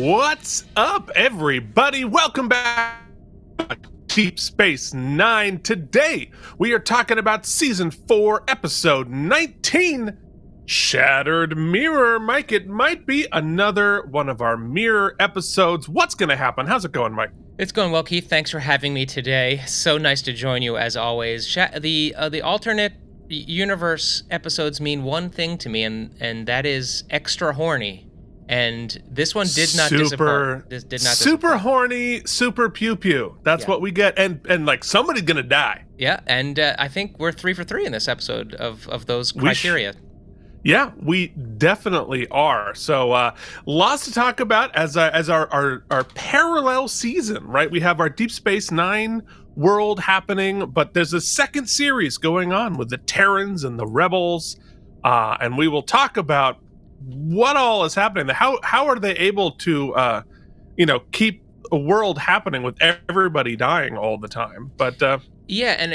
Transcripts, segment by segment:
What's up, everybody? Welcome back to Deep Space Nine. Today, we are talking about Season 4, Episode 19, Shattered Mirror. Mike, it might be another one of our mirror episodes. What's going to happen? How's it going, Mike? It's going well, Keith. Thanks for having me today. So nice to join you, as always. The alternate universe episodes mean one thing to me, and that is extra horny. And this one did not disappoint. This did not super disappoint. Horny, super pew-pew. That's what we get. And like, somebody's going to die. Yeah, and I think we're 3 for 3 in this episode of those criteria. Yeah, we definitely are. So lots to talk about as our parallel season, right? We have our Deep Space Nine world happening, but there's a second series going on with the Terrans and the Rebels, and we will talk about what all is happening. How are they able to, keep a world happening with everybody dying all the time? But yeah, and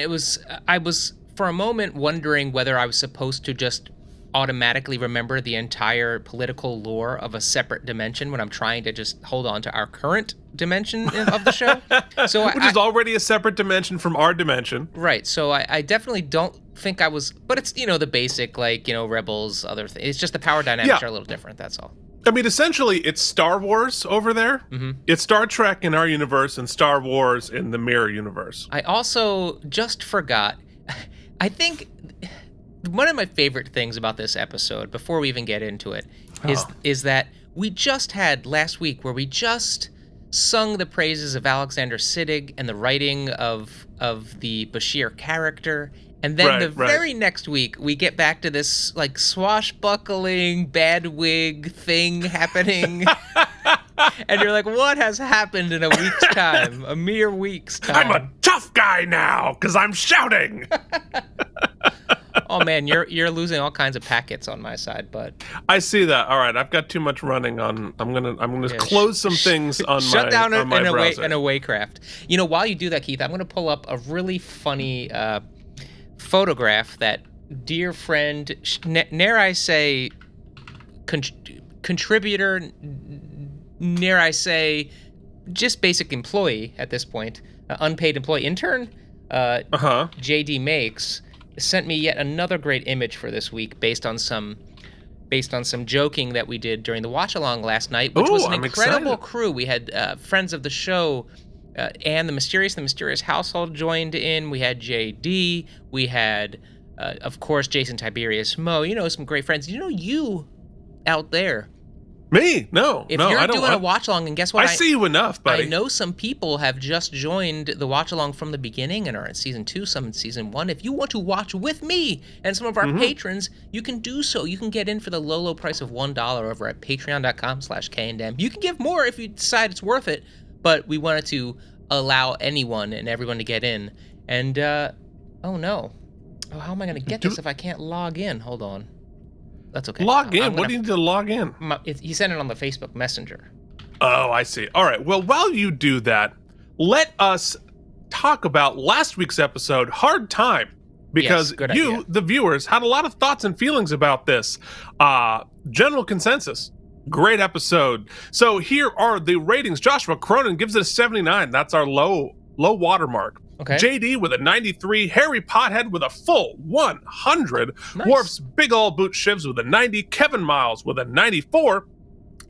I was for a moment wondering whether I was supposed to just automatically remember the entire political lore of a separate dimension when I'm trying to just hold on to our current dimension of the show. So which is already a separate dimension from our dimension. Right. So I definitely don't think I was, but it's, the basic, Rebels, other things. It's just the power dynamics are a little different. That's all. I mean, essentially, it's Star Wars over there. Mm-hmm. It's Star Trek in our universe and Star Wars in the mirror universe. I also just forgot, I think one of my favorite things about this episode, before we even get into it, is that we just had last week where we just sung the praises of Alexander Siddig and the writing of the Bashir character, and then very next week we get back to this swashbuckling bad wig thing happening. And you're like, what has happened in a week's time? A mere week's time. I'm a tough guy now because I'm shouting. Oh man, you're losing all kinds of packets on my side, but I see that. All right, I've got too much running on. I'm gonna close some things on shut my down on my browser. in a Waycraft. While you do that, Keith, I'm gonna pull up a really funny photograph that dear friend, dare I say, contributor, dare I say, just basic employee at this point, unpaid employee intern, JD makes. Sent me yet another great image for this week based on some joking that we did during the watch along last night, which was an incredible crew. We had friends of the show, and the Mysterious Household joined in. We had JD. We had, of course, Jason Tiberius Mo. Some great friends. You out there. Me? No. If you're doing a watch along, and guess what? I see you enough, buddy. I know some people have just joined the watch along from the beginning and are in season 2, some in season 1. If you want to watch with me and some of our patrons, you can do so. You can get in for the low price of $1 over at patreon.com/KNDM. You can give more if you decide it's worth it, but we wanted to allow anyone and everyone to get in. And, oh no. Oh, how am I going to get this if I can't log in? Hold on. That's okay. Log in? What do you need to log in? He sent it on the Facebook Messenger. Oh, I see. All right. Well, while you do that, let us talk about last week's episode, Hard Time, because you, the viewers, had a lot of thoughts and feelings about this. General consensus. Great episode. So here are the ratings. Joshua Cronin gives it a 79. That's our low watermark. Okay. JD with a 93, Harry Pothead with a full 100, nice. Worf's Big Ol' Boot Shivs with a 90, Kevin Miles with a 94,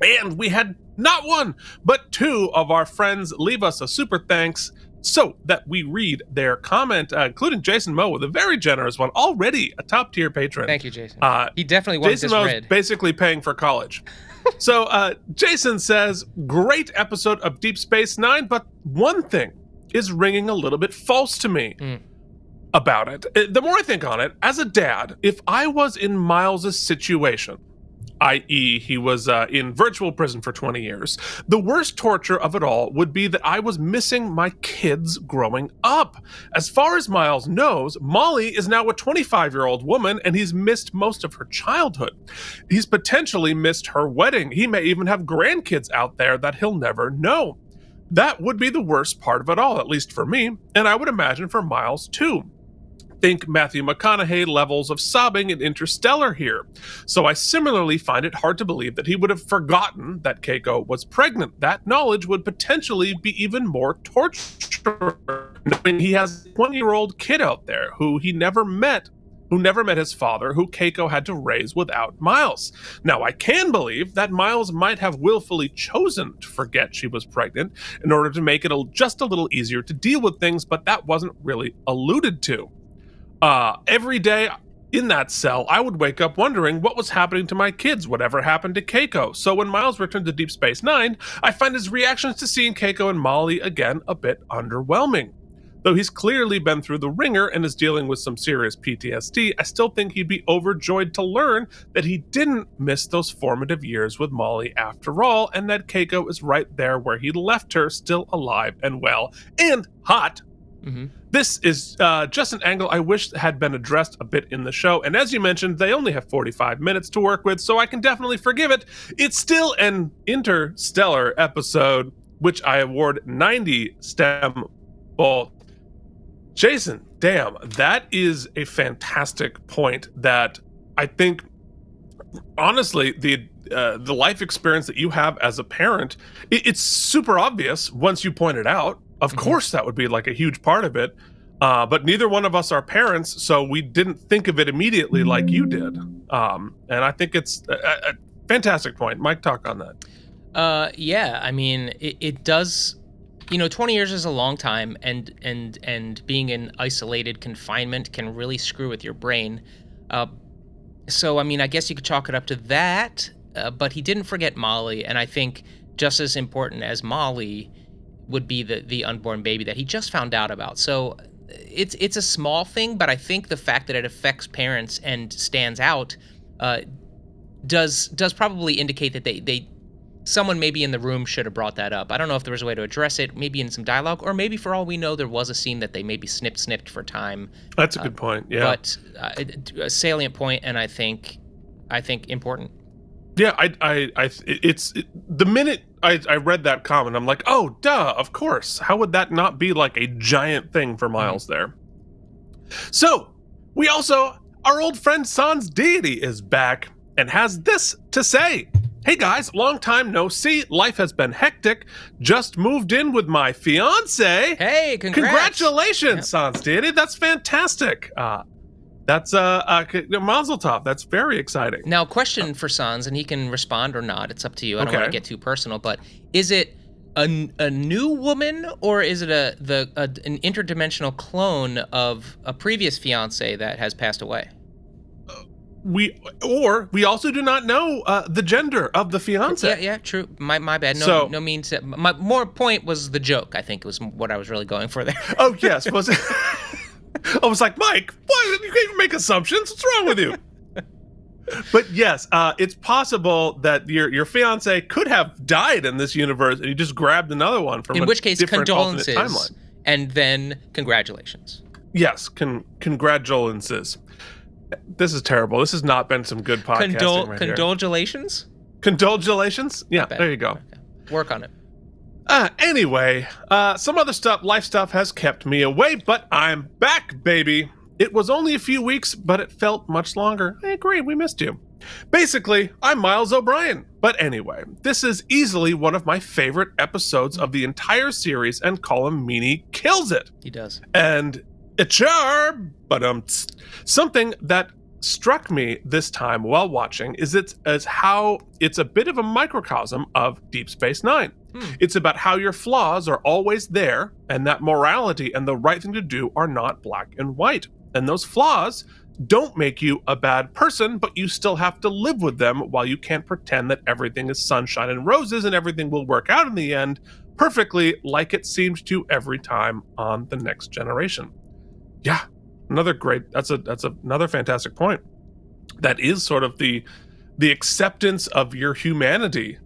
and we had not one, but 2 of our friends leave us a super thanks so that we read their comment, including Jason Moe with a very generous one, already a top-tier patron. Thank you, Jason. He definitely wanted Jason this Moe's read. Basically paying for college. So Jason says, great episode of Deep Space Nine, but one thing is ringing a little bit false to me about it. The more I think on it, as a dad, if I was in Miles's situation, i.e. he was in virtual prison for 20 years, the worst torture of it all would be that I was missing my kids growing up. As far as Miles knows, Molly is now a 25-year-old woman, and he's missed most of her childhood. He's potentially missed her wedding. He may even have grandkids out there that he'll never know. That would be the worst part of it all, at least for me, and I would imagine for Miles too. Think Matthew McConaughey levels of sobbing in Interstellar here. So I similarly find it hard to believe that he would have forgotten that Keiko was pregnant. That knowledge would potentially be even more torture, knowing he has a 20-year-old kid out there who never met his father, who Keiko had to raise without Miles. Now, I can believe that Miles might have willfully chosen to forget she was pregnant in order to make it just a little easier to deal with things, but that wasn't really alluded to. Every day in that cell, I would wake up wondering what was happening to my kids, whatever happened to Keiko. So when Miles returned to Deep Space Nine, I find his reactions to seeing Keiko and Molly again a bit underwhelming. Though he's clearly been through the ringer and is dealing with some serious PTSD, I still think he'd be overjoyed to learn that he didn't miss those formative years with Molly after all, and that Keiko is right there where he left her, still alive and well, and hot. Mm-hmm. This is just an angle I wish had been addressed a bit in the show, and as you mentioned, they only have 45 minutes to work with, so I can definitely forgive it. It's still an interstellar episode, which I award 90 STEM bolts. Jason, damn, that is a fantastic point that I think, honestly, the life experience that you have as a parent, it's super obvious once you point it out. Of course, that would be like a huge part of it. But neither one of us are parents, so we didn't think of it immediately like you did. And I think it's a fantastic point. Mike, talk on that. Yeah, I mean, it does. 20 years is a long time, and being in isolated confinement can really screw with your brain. So, I mean, I guess you could chalk it up to that, but he didn't forget Molly, and I think just as important as Molly would be the unborn baby that he just found out about. So it's a small thing, but I think the fact that it affects parents and stands out does probably indicate that someone maybe in the room should have brought that up. I don't know if there was a way to address it, maybe in some dialogue, or maybe for all we know, there was a scene that they maybe snipped for time. That's a good point, yeah. But a salient point, and I think important. Yeah, it's the minute I read that comment, I'm like, oh, duh, of course. How would that not be like a giant thing for Miles there? So, our old friend Sans Deity is back and has this to say. Hey guys, long time no see. Life has been hectic. Just moved in with my fiance. Hey, congratulations, yep. Sans Deity. That's fantastic. That's Mazel Tov. That's very exciting. Now, question for Sans, and he can respond or not. It's up to you. I don't want to get too personal, but is it a new woman, or is it an interdimensional clone of a previous fiance that has passed away? We also do not know the gender of the fiance. Yeah, true. My bad. No means. My more point was the joke. I think it was what I was really going for there. Oh yes, was it? I was like, Mike, why you can't even make assumptions? What's wrong with you? But yes, it's possible that your fiance could have died in this universe, and you just grabbed another one from different alternate timeline. And then congratulations. Yes, congratulations. This is terrible. This has not been some good podcasting right here. Condolulations? Condolulations? Yeah, there you go. Okay. Work on it. Anyway, some other life stuff has kept me away, but I'm back, baby. It was only a few weeks, but it felt much longer. I agree, we missed you. Basically, I'm Miles O'Brien. But anyway, this is easily one of my favorite episodes of the entire series, and Colin Meaney kills it. He does. And something that struck me this time while watching is how it's a bit of a microcosm of Deep Space Nine. It's about how your flaws are always there, and that morality and the right thing to do are not black and white. And those flaws don't make you a bad person, but you still have to live with them while you can't pretend that everything is sunshine and roses and everything will work out in the end perfectly like it seems to every time on The Next Generation. Yeah, that's another fantastic point. That is sort of the acceptance of your humanity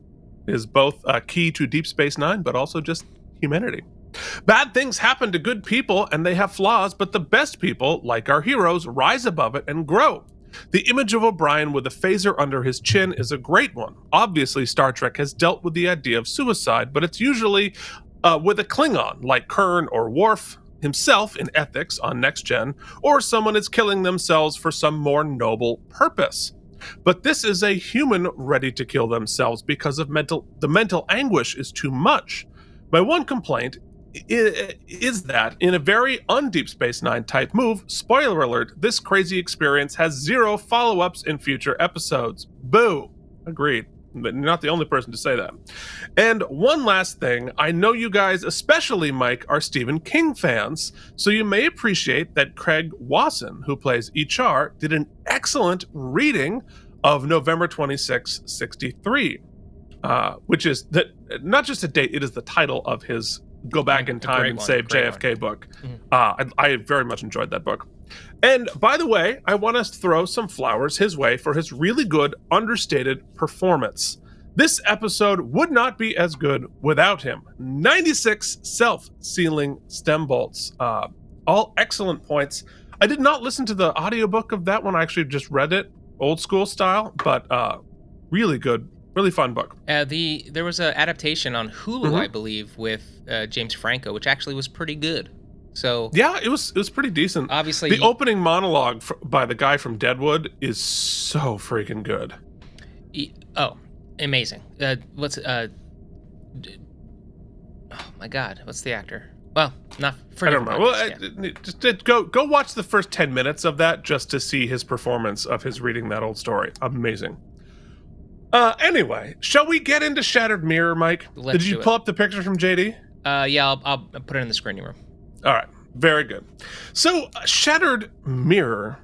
is both key to Deep Space Nine, but also just humanity. Bad things happen to good people and they have flaws, but the best people, like our heroes, rise above it and grow. The image of O'Brien with a phaser under his chin is a great one. Obviously, Star Trek has dealt with the idea of suicide, but it's usually with a Klingon like Kern or Worf. himself in ethics on Next Gen, or someone is killing themselves for some more noble purpose. But this is a human ready to kill themselves because of the mental anguish is too much. My one complaint is that in a very un-Deep Space Nine type move, spoiler alert, this crazy experience has 0 follow-ups in future episodes. Boo. Agreed. But you're not the only person to say that. And one last thing, I know you guys, especially Mike, are Stephen King fans, so you may appreciate that Craig Wasson, who plays HR, did an excellent reading of November 26, 63, which is not just a date, it is the title of his Go Back in Time and Save JFK book. I very much enjoyed that book. And by the way, I want to throw some flowers his way for his really good, understated performance. This episode would not be as good without him. 96 self-sealing stem bolts. All excellent points. I did not listen to the audiobook of that one. I actually just read it, old school style, but really good, really fun book. There was an adaptation on Hulu, I believe, with James Franco, which actually was pretty good. So yeah, it was pretty decent. Obviously, the opening monologue by the guy from Deadwood is so freaking good. Amazing. Oh my God, what's the actor? Well, not for. I don't know. Well, just go watch the first 10 minutes of that just to see his performance of his reading that old story. Amazing. Anyway, shall we get into Shattered Mirror, Mike? Did you pull up the picture from JD? Yeah, I'll put it in the screening room. All right, very good. So, Shattered Mirror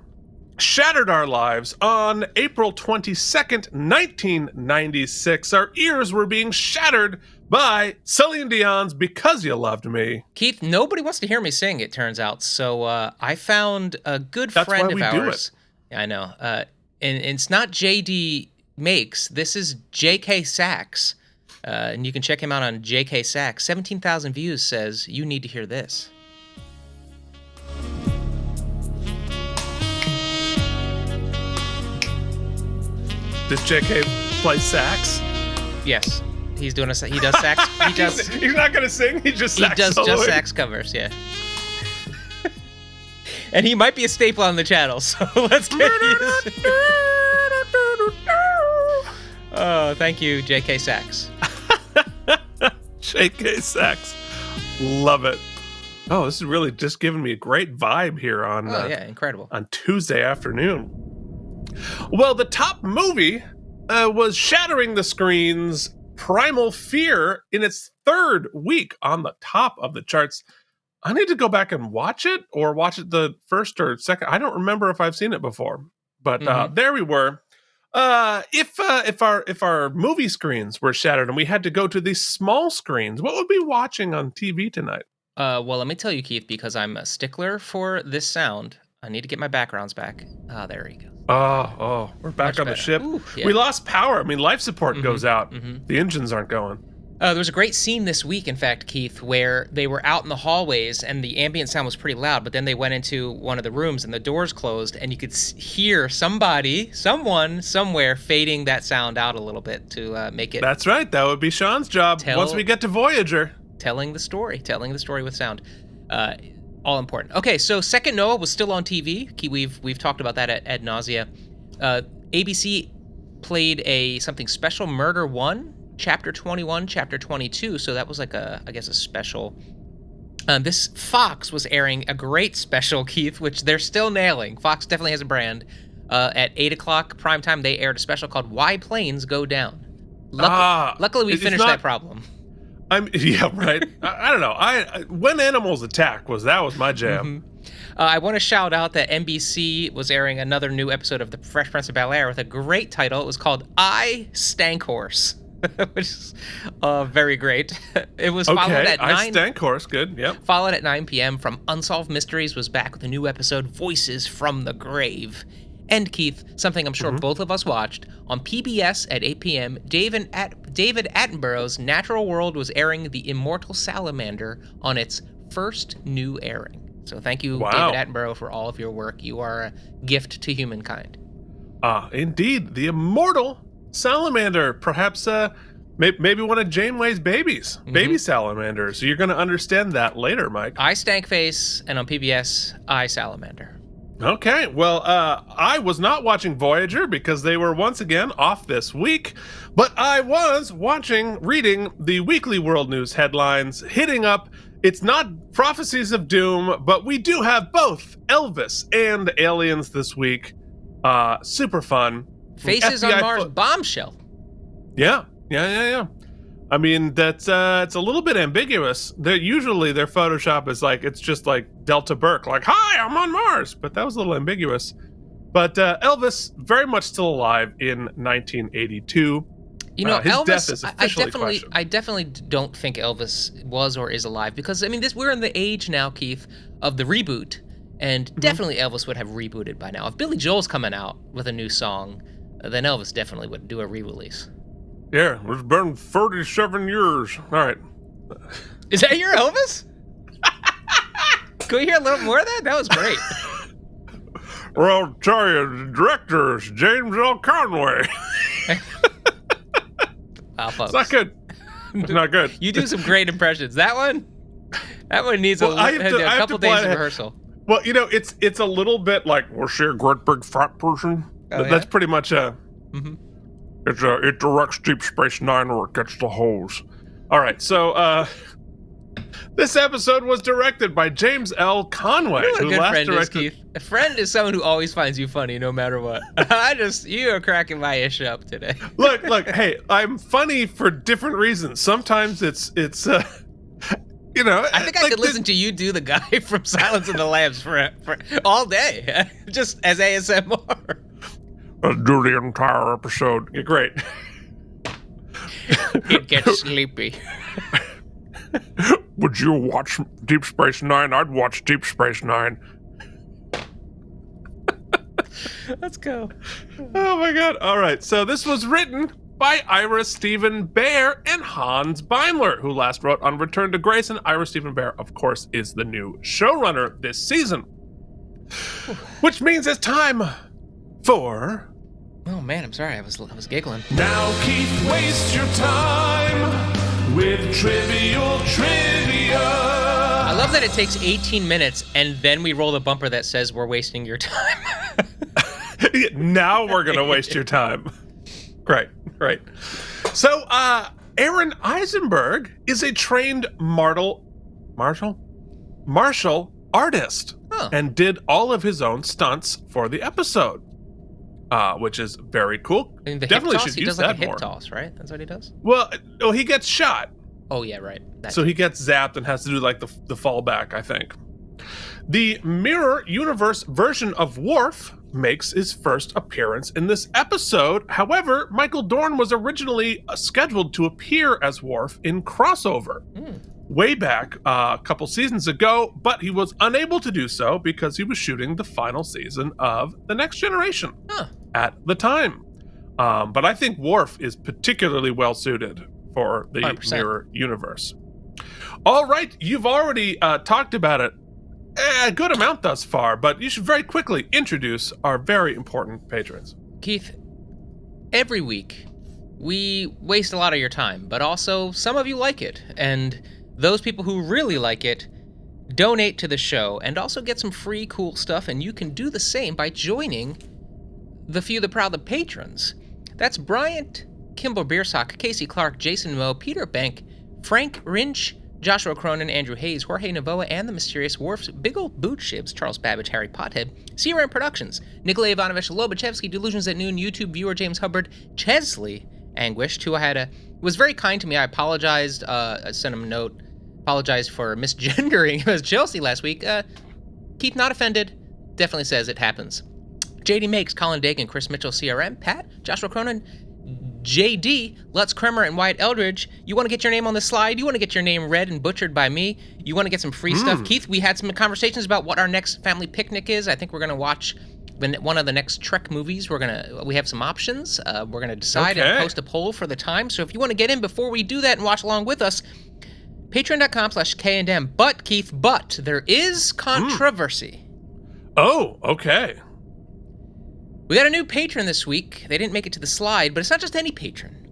shattered our lives on April 22nd, 1996. Our ears were being shattered by Celine Dion's Because You Loved Me. Keith, nobody wants to hear me sing, it turns out. So I found a good friend of ours. That's why we do it. Yeah, I know. And it's not JD Makes. This is JK Sax. And you can check him out on JK Sax. 17,000 views says, you need to hear this. Does JK play sax? Yes, he's doing he does sax. He does. He's not gonna sing. He does just sax covers. Yeah. And he might be a staple on the channel. So let's get used. Oh, thank you, JK Sax. JK Sax, love it. Oh, this is really just giving me a great vibe here on. Yeah, incredible. On Tuesday afternoon. Well, the top movie was shattering the screens. Primal Fear in its 3rd week on the top of the charts. I need to go back and watch it, or watch it the first or second. I don't remember if I've seen it before, but there we were. If our movie screens were shattered and we had to go to these small screens, what would we be watching on TV tonight? Well, let me tell you, Keith, because I'm a stickler for this sound. I need to get my backgrounds back. There you go. Oh, we're back on the ship. Ooh, yeah. We lost power. I mean, life support goes out. The engines aren't going. There was a great scene this week, in fact, Keith, where they were out in the hallways and the ambient sound was pretty loud, but then they went into one of the rooms and the doors closed and you could hear someone, somewhere fading that sound out a little bit to make it... That's right. That would be Sean's job once we get to Voyager. Telling the story with sound. All important. Okay, so Second Noah was still on TV. We've talked about that ad nausea. ABC played something special, Murder 1, Chapter 21, Chapter 22. So that was like a special. This Fox was airing a great special, Keith, which they're still nailing. Fox definitely has a brand. At 8 o'clock primetime, they aired a special called Why Planes Go Down. Luckily, we finished that problem. Yeah, right. I don't know. When Animals Attack was my jam. I want to shout out that NBC was airing another new episode of The Fresh Prince of Bel-Air with a great title. It was called I Stank Horse, which is very great. It was followed at 9. I Stank Horse, good. Yep. Followed at 9 p.m. from Unsolved Mysteries was back with a new episode, Voices from the Grave. And Keith, something I'm sure both of us watched, on PBS at 8 p.m., David Attenborough's Natural World was airing The Immortal Salamander on its first new airing. So thank you, David Attenborough, for all of your work. You are a gift to humankind. Indeed. The Immortal Salamander. Perhaps Maybe one of Janeway's babies, baby salamanders. So you're going to understand that later, Mike. I Stankface, and on PBS, I Salamander. Okay, well, I was not watching Voyager because they were once again off this week, but I was reading the weekly world news headlines, hitting up, it's not Prophecies of Doom, but we do have both Elvis and Aliens this week. Super fun. Faces on Mars bombshell. Yeah. I mean, that's it's a little bit ambiguous. Usually their Photoshop is like, it's just like Delta Burke, like, hi, I'm on Mars. But that was a little ambiguous. But Elvis, very much still alive in 1982. You know, his Elvis, death is officially questioned. I definitely don't think Elvis was or is alive because, I mean, we're in the age now, Keith, of the reboot. And definitely Elvis would have rebooted by now. If Billy Joel's coming out with a new song, then Elvis definitely would do a re-release. Yeah, it's been 37 years. All right. Is that your Elvis? Can we hear a little more of that? That was great. Well, I'll tell you, the director is James L. Conway. Wow, folks. It's not good. It's not good. You do some great impressions. That one needs a couple days of rehearsal. Well, you know, it's a little bit like, was she a great big fat person? Oh, That's pretty much Mm-hmm. It directs Deep Space Nine where it gets the hose. All right, so this episode was directed by James L. Conway. You know what a good friend is, Keith? A friend is someone who always finds you funny no matter what. You are cracking my ish up today. Look, hey, I'm funny for different reasons. Sometimes it's you know. I think I could listen to you do the guy from Silence of the Lambs for all day, just as ASMR. Do the entire episode. Yeah, great. It gets sleepy. Would you watch Deep Space Nine? I'd watch Deep Space Nine. Let's go. Oh my god. All right. So this was written by Ira Stephen Bear and Hans Beimler, who last wrote on Return to Grace. And Ira Stephen Bear, of course, is the new showrunner this season. Which means it's time for... Oh man, I'm sorry. I was giggling. Now Keith, waste your time with trivial trivia. I love that it takes 18 minutes and then we roll the bumper that says we're wasting your time. Now we're gonna waste your time. Great. So, Aaron Eisenberg is a trained martial artist and did all of his own stunts for the episode. Which is very cool. I mean, definitely should he use does like that a hip more. Toss, right? That's what he does. Well, he gets shot. Oh yeah, right. So he gets zapped and has to do like the fallback, I think. The Mirror Universe version of Worf makes his first appearance in this episode. However, Michael Dorn was originally scheduled to appear as Worf in Crossover way back a couple seasons ago, but he was unable to do so because he was shooting the final season of The Next Generation at the time. But I think Worf is particularly well suited for the 100%. Mirror Universe. All right, you've already talked about it a good amount thus far, but you should very quickly introduce our very important patrons. Keith, every week we waste a lot of your time, but also some of you like it, and those people who really like it donate to the show and also get some free cool stuff, and you can do the same by joining the Few the Proud, the patrons. That's Bryant, Kimball Beersock, Casey Clark, Jason Moe, Peter Bank, Frank Rinch, Joshua Cronin, Andrew Hayes, Jorge Navoa, and the Mysterious Worfs, Big Ol' Boot Shibs, Charles Babbage, Harry Pothead, CRM Productions, Nikolay Ivanovich Lobachevsky, Delusions at Noon, YouTube viewer James Hubbard, Chesley Anguished, who was very kind to me. I apologized, I sent him a note, apologized for misgendering as Chelsea last week. Keith, not offended, definitely says it happens. JD Makes, Colin Dagan, Chris Mitchell, CRM, Pat, Joshua Cronin, JD, Lutz Kremer, and Wyatt Eldridge. You want to get your name on the slide? You want to get your name read and butchered by me? You want to get some free stuff? Keith, we had some conversations about what our next family picnic is. I think we're going to watch one of the next Trek movies. We have some options. We're going to decide and post a poll for the time. So if you want to get in before we do that and watch along with us, patreon.com/K&M. But, Keith, there is controversy. Oh, okay. We got a new patron this week. They didn't make it to the slide, but it's not just any patron.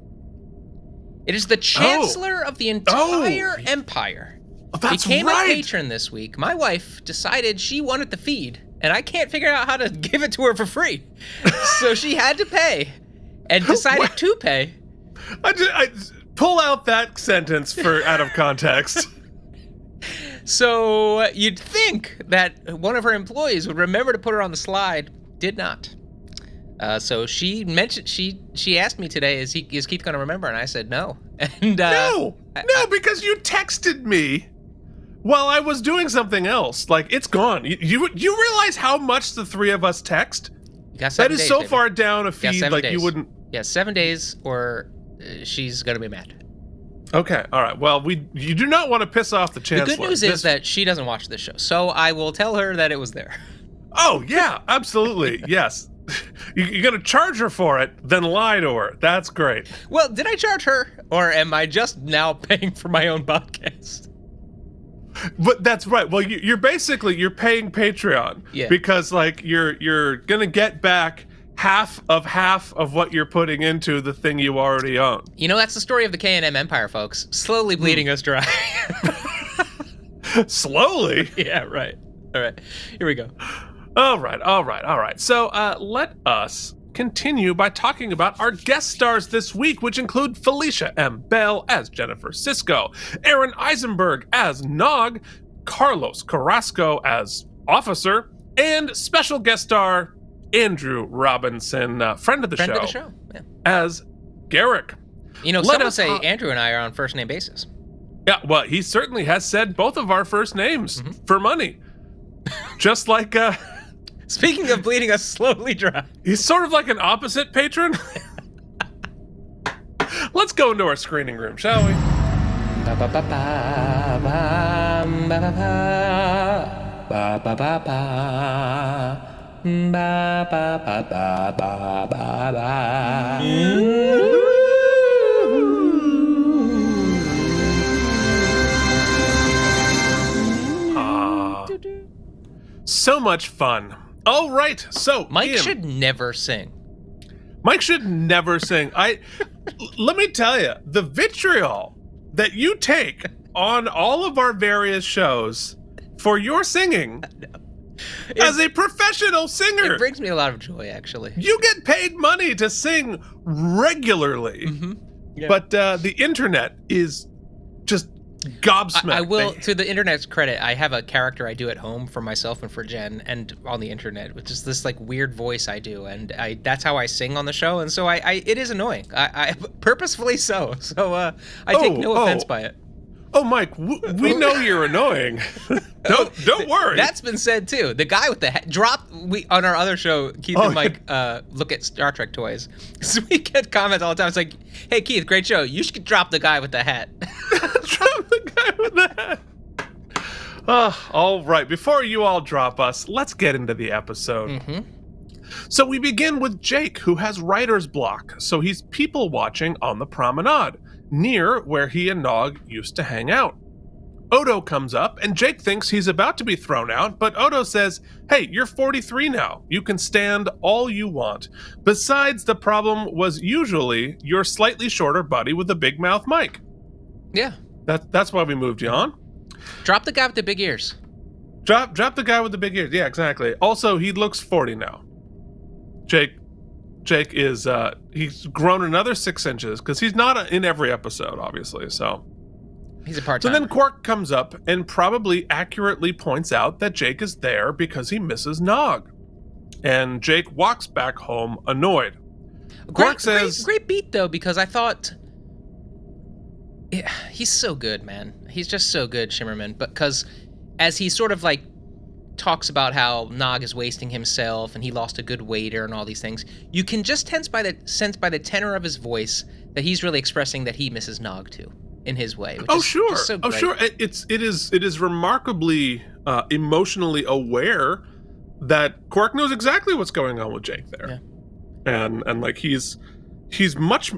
It is the chancellor of the entire empire. That's became right. a patron this week. My wife decided she wanted the feed, and I can't figure out how to give it to her for free. So she had to pay, and decided to pay. I pull out that sentence out of context. So you'd think that one of her employees would remember to put her on the slide. Did not. So she mentioned she asked me today, is Keith going to remember? And I said no. And no, because you texted me while I was doing something else. Like, it's gone. You realize how much the three of us text? That is so far down a feed, like days. You wouldn't. Yeah, 7 days, or she's gonna be mad. Okay, all right. Well, you do not want to piss off the chancellor. The good news is that she doesn't watch this show, so I will tell her that it was there. Oh yeah, absolutely, yes. You're gonna charge her for it, then lie to her. That's great. Well, did I charge her, or am I just now paying for my own podcast? But that's right. Well, you're paying Patreon, because like you're gonna get back half of what you're putting into the thing you already own. You know, that's the story of the K&M Empire, folks. Slowly bleeding us dry. Slowly? Yeah, right. All right, here we go. All right. So let us continue by talking about our guest stars this week, which include Felicia M. Bell as Jennifer Sisko, Aaron Eisenberg as Nog, Carlos Carrasco as Officer, and special guest star Andrew Robinson, friend of the show, yeah. as Garrick. You know, some will say Andrew and I are on first name basis. Yeah, well, he certainly has said both of our first names for money. Just like... Speaking of bleeding us slowly dry. He's sort of like an opposite patron. Let's go into our screening room, shall we? So much fun. All right, so Mike Ian, should never sing. Mike should never sing. Let me tell you, the vitriol that you take on all of our various shows for your singing as a professional singer. It brings me a lot of joy, actually. You get paid money to sing regularly, but the internet is just gobsmacked. I will, to the internet's credit, I have a character I do at home for myself and for Jen and on the internet, which is this like weird voice I do, and that's how I sing on the show, and so it is annoying. I purposefully so I take no offense by it. Oh, Mike, we know you're annoying. Don't worry. That's been said too. The guy with the hat on our other show, Keith and Mike look at Star Trek toys. So we get comments all the time. It's like, hey Keith, great show. You should drop the guy with the hat. Drop the guy with the hat. All right. Before you all drop us, let's get into the episode. So we begin with Jake, who has writer's block. So he's people watching on the promenade, near where he and Nog used to hang out. Odo comes up, and Jake thinks he's about to be thrown out, but Odo says, hey, you're 43 now. You can stand all you want. Besides, the problem was usually your slightly shorter buddy with a big mouth mic. Yeah. That's why we moved you on. Drop the guy with the big ears. Drop the guy with the big ears. Yeah, exactly. Also, he looks 40 now. Jake is, he's grown another 6 inches, because he's not in every episode, obviously, so... He's a part-timer. So then Quark comes up and probably accurately points out that Jake is there because he misses Nog. And Jake walks back home annoyed. Quark says... Great beat, though, because I thought... Yeah, he's so good, man. He's just so good, Shimmerman. Because as he sort of, like, talks about how Nog is wasting himself and he lost a good waiter and all these things, you can just sense by the tenor of his voice that he's really expressing that he misses Nog, too. In his way. Sure. So great. Sure. It is remarkably emotionally aware that Quark knows exactly what's going on with Jake there, and like he's much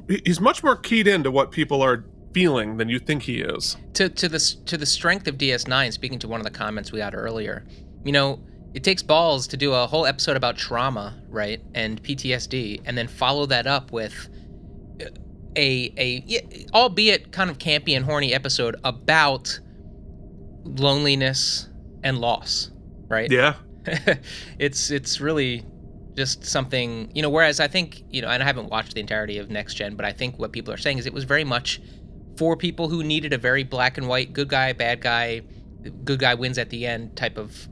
more keyed into what people are feeling than you think he is. To the strength of DS9. Speaking to one of the comments we had earlier, you know, it takes balls to do a whole episode about trauma, right, and PTSD, and then follow that up with albeit kind of campy and horny episode about loneliness and loss, right? Yeah. It's really just something, whereas I think, and I haven't watched the entirety of Next Gen, but I think what people are saying is it was very much for people who needed a very black and white, good guy, bad guy, good guy wins at the end type of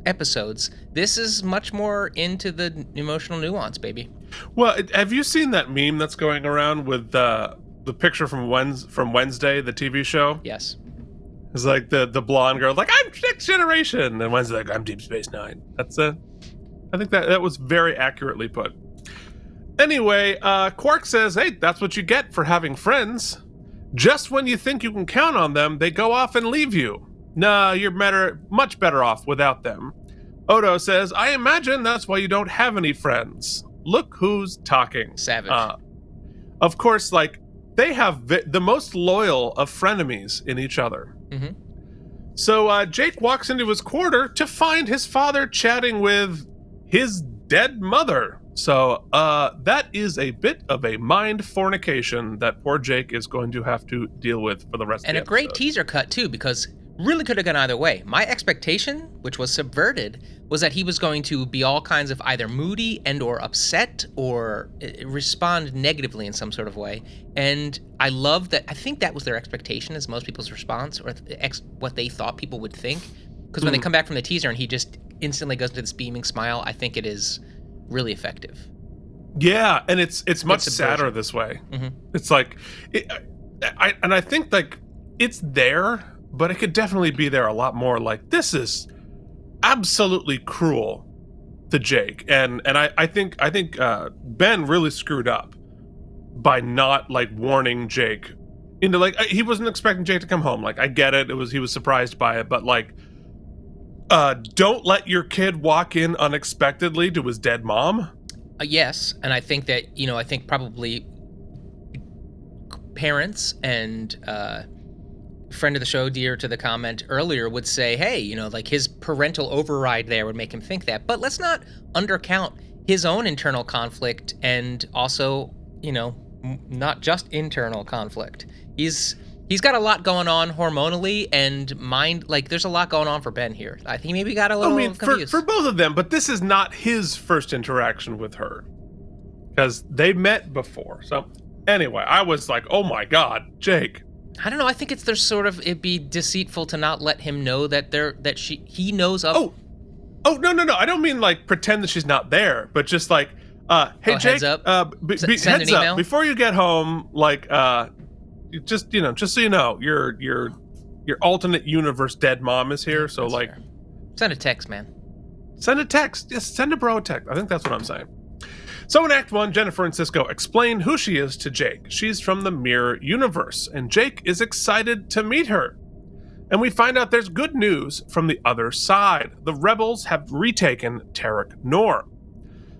episodes. This is much more into the emotional nuance, baby. Well, have you seen that meme that's going around with the picture from Wednesday, the TV show? Yes. It's like the blonde girl, like, I'm Next Generation, and Wednesday's like, I'm Deep Space Nine. That's I think that was very accurately put. Anyway, Quark says, hey, that's what you get for having friends. Just when you think you can count on them, they go off and leave you. Nah, you're much better off without them. Odo says, I imagine that's why you don't have any friends. Look who's talking. Savage. Of course, like, they have the most loyal of frenemies in each other. Mm-hmm. So Jake walks into his quarter to find his father chatting with his dead mother. So that is a bit of a mind fornication that poor Jake is going to have to deal with for the rest of the episode. And a great teaser cut, too, because really could have gone either way. My expectation, which was subverted, was that he was going to be all kinds of either moody and or upset or respond negatively in some sort of way. And I love that. I think that was their expectation, is most people's response, or what they thought people would think. Because when they come back from the teaser and he just instantly goes into this beaming smile, I think it is really effective. Yeah, and it's much sadder this way. Mm-hmm. It's like, I think like it's there, but it could definitely be there a lot more. Like, this is absolutely cruel to Jake, and I think Ben really screwed up by not like warning Jake into, like, he wasn't expecting Jake to come home. Like, I get it, he was surprised by it, but like, don't let your kid walk in unexpectedly to his dead mom. Yes, and I think that, I think probably parents and friend of the show, dear to the comment earlier, would say, hey, like his parental override there would make him think that. But let's not undercount his own internal conflict, and also, not just internal conflict. He's got a lot going on hormonally and mind. Like, there's a lot going on for Ben here. I think maybe got a little confused. For both of them, but this is not his first interaction with her, because they met before. So anyway, I was like, oh my God, Jake. I don't know. I think it'd be deceitful to not let him know that he knows of. Oh, no. I don't mean like pretend that she's not there, but just like, hey, Jake, heads up. Send an email before you get home. Like, just so you know, your alternate universe dead mom is here. So like, fair. Send a text, man. Send a text. Yes, send a bro a text. I think that's what I'm saying. So in Act 1, Jennifer and Cisco explain who she is to Jake. She's from the Mirror Universe, and Jake is excited to meet her. And we find out there's good news from the other side. The rebels have retaken Tarek Noor.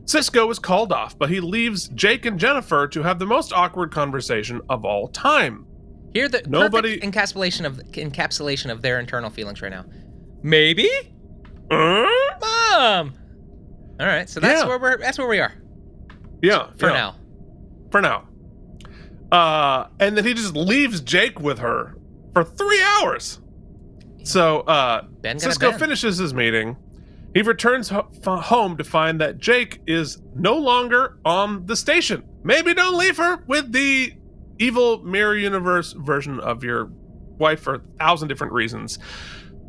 Cisco is called off, but he leaves Jake and Jennifer to have the most awkward conversation of all time. Here, the perfect encapsulation of their internal feelings right now. Maybe? Mom! All right, so that's where we are. Yeah. For now. And then he just leaves Jake with her for 3 hours. So Cisco finishes his meeting. He returns home to find that Jake is no longer on the station. Maybe don't leave her with the evil Mirror Universe version of your wife for 1,000 different reasons.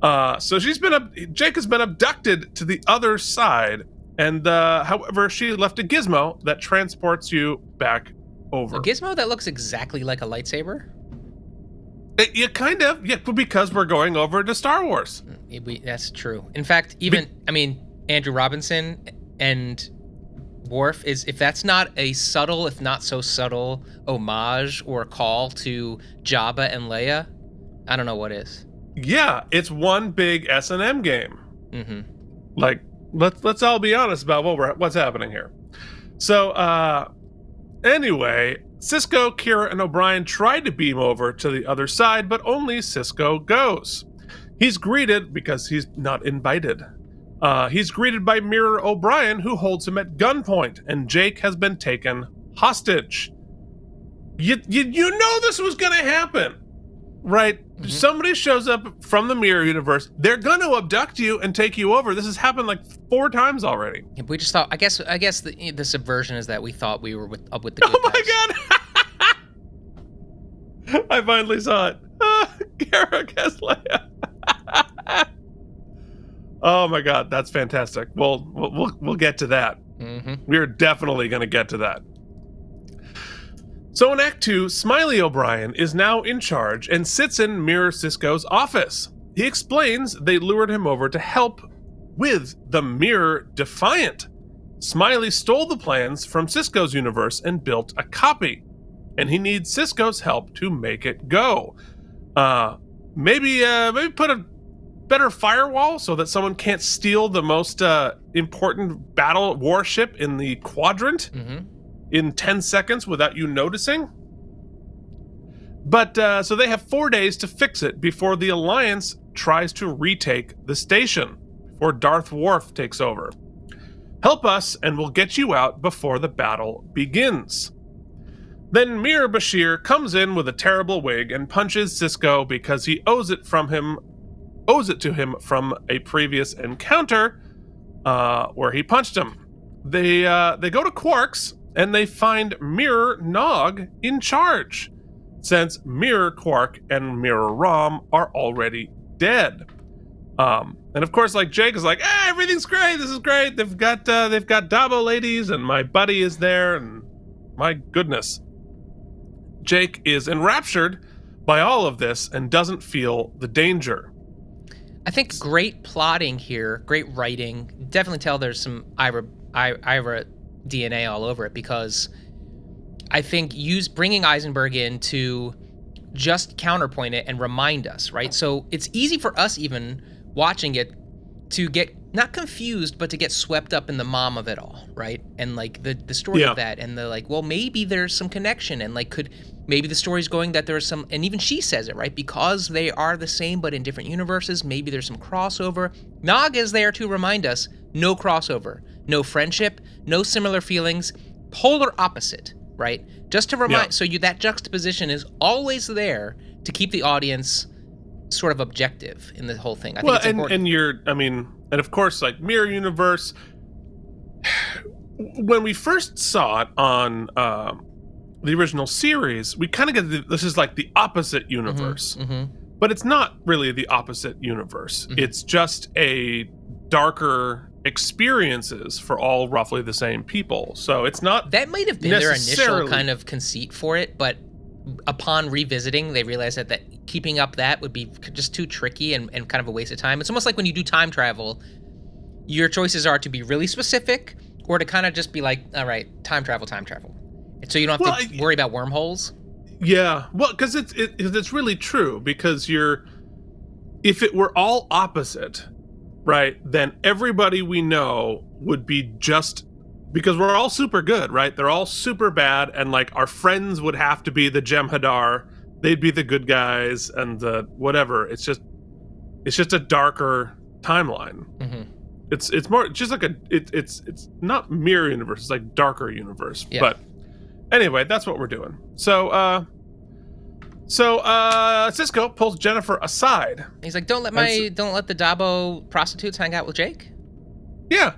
So Jake has been abducted to the other side. And however, she left a gizmo that transports you back over. A gizmo that looks exactly like a lightsaber? Because we're going over to Star Wars. That's true. In fact, Andrew Robinson and Worf if that's not a subtle, if not so subtle, homage or call to Jabba and Leia, I don't know what is. Yeah, it's one big S&M game. Mm-hmm. Like, let's all be honest about what's happening here. So, anyway, Cisco, Kira, and O'Brien tried to beam over to the other side, but only Cisco goes. He's greeted, because he's not invited, he's greeted by Mirror O'Brien, who holds him at gunpoint, and Jake has been taken hostage. You know this was going to happen, right? Mm-hmm. Somebody shows up from the mirror universe. They're going to abduct you and take you over. This has happened like 4 times already. Yeah, we just thought. I guess the subversion is that we thought we were with the good guys. Oh my god! I finally saw it. Kara Kesleya. Oh my god, that's fantastic. We'll get to that. Mm-hmm. We're definitely going to get to that. So in Act 2, Smiley O'Brien is now in charge and sits in Mirror Cisco's office. He explains they lured him over to help with the Mirror Defiant. Smiley stole the plans from Cisco's universe and built a copy, and he needs Cisco's help to make it go. Maybe put a better firewall so that someone can't steal the most important battle warship in the quadrant. Mm-hmm. In 10 seconds without you noticing. But so they have 4 days to fix it before the Alliance tries to retake the station, before Darth Worf takes over. Help us and we'll get you out before the battle begins. Then Mir Bashir comes in with a terrible wig and punches Cisco because he owes it to him from a previous encounter where he punched him. They go to Quark's and they find Mirror Nog in charge, since Mirror Quark and Mirror Rom are already dead. And of course, like Jake is like, everything's great. This is great. They've got Dabo ladies, and my buddy is there, and my goodness, Jake is enraptured by all of this and doesn't feel the danger. I think great plotting here, great writing. Definitely tell there's some Ira DNA all over it, because I think bringing Eisenberg in to just counterpoint it and remind us, right? So it's easy for us even watching it to get not confused, but to get swept up in the mom of it all, right? And like the story of that, and the like, well, maybe there's some connection, and like maybe the story's going that there's some, and even she says it, right? Because they are the same but in different universes, maybe there's some crossover. Nog is there to remind us, no crossover, no friendship, no similar feelings, polar opposite, right? Just to remind, so that juxtaposition is always there to keep the audience sort of objective in the whole thing. I think it's important. And of course, like Mirror Universe, when we first saw it on the original series, we kind of get this is like the opposite universe, but it's not really the opposite universe. It's just a darker experiences for all roughly the same people. So it's not that might have been their initial kind of conceit for it, but upon revisiting, they realized that keeping up that would be just too tricky and kind of a waste of time. It's almost like when you do time travel, your choices are to be really specific or to kind of just be like, all right, time travel. So you don't have to worry about wormholes. Yeah, well, because it's really true, because if it were all opposite, right, then everybody we know would be just, because we're all super good, right? They're all super bad, and like our friends would have to be the Jem'Hadar, they'd be the good guys, and the whatever. It's just a darker timeline. It's more just like it's not mirror universe, it's like darker universe. Yeah. But anyway, that's what we're doing. So Cisco pulls Jennifer aside. He's like, don't let the Dabo prostitutes hang out with Jake. Yeah.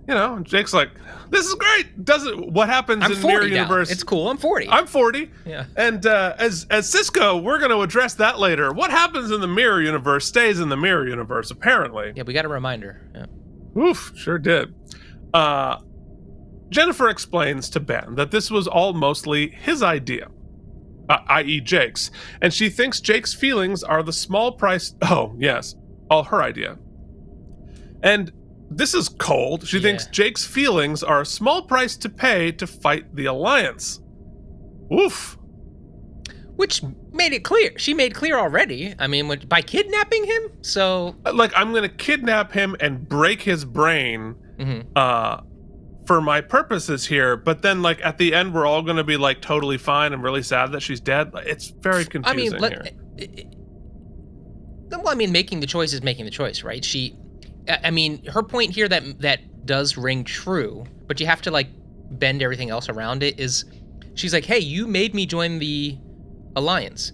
And Jake's like, this is great. What happens in Mirror Universe? It's cool. I'm 40. I'm 40. Yeah. And as Cisco, we're going to address that later. What happens in the Mirror Universe stays in the Mirror Universe, apparently. Yeah, we got a reminder. Yeah. Oof, sure did. Jennifer explains to Ben that this was all mostly his idea, i.e. Jake's, and she thinks Jake's feelings are the small price. Oh, yes, all her idea. And this is cold. She thinks Jake's feelings are a small price to pay to fight the Alliance. Oof. Which made it clear. She made clear already. I mean, by kidnapping him, so... Like, I'm going to kidnap him and break his brain for my purposes here, but then, like, at the end, we're all going to be, like, totally fine and really sad that she's dead. It's very confusing here. Making the choice is making the choice, right? Her point here that does ring true, but you have to, like, bend everything else around it, is she's like, hey, you made me join the Alliance,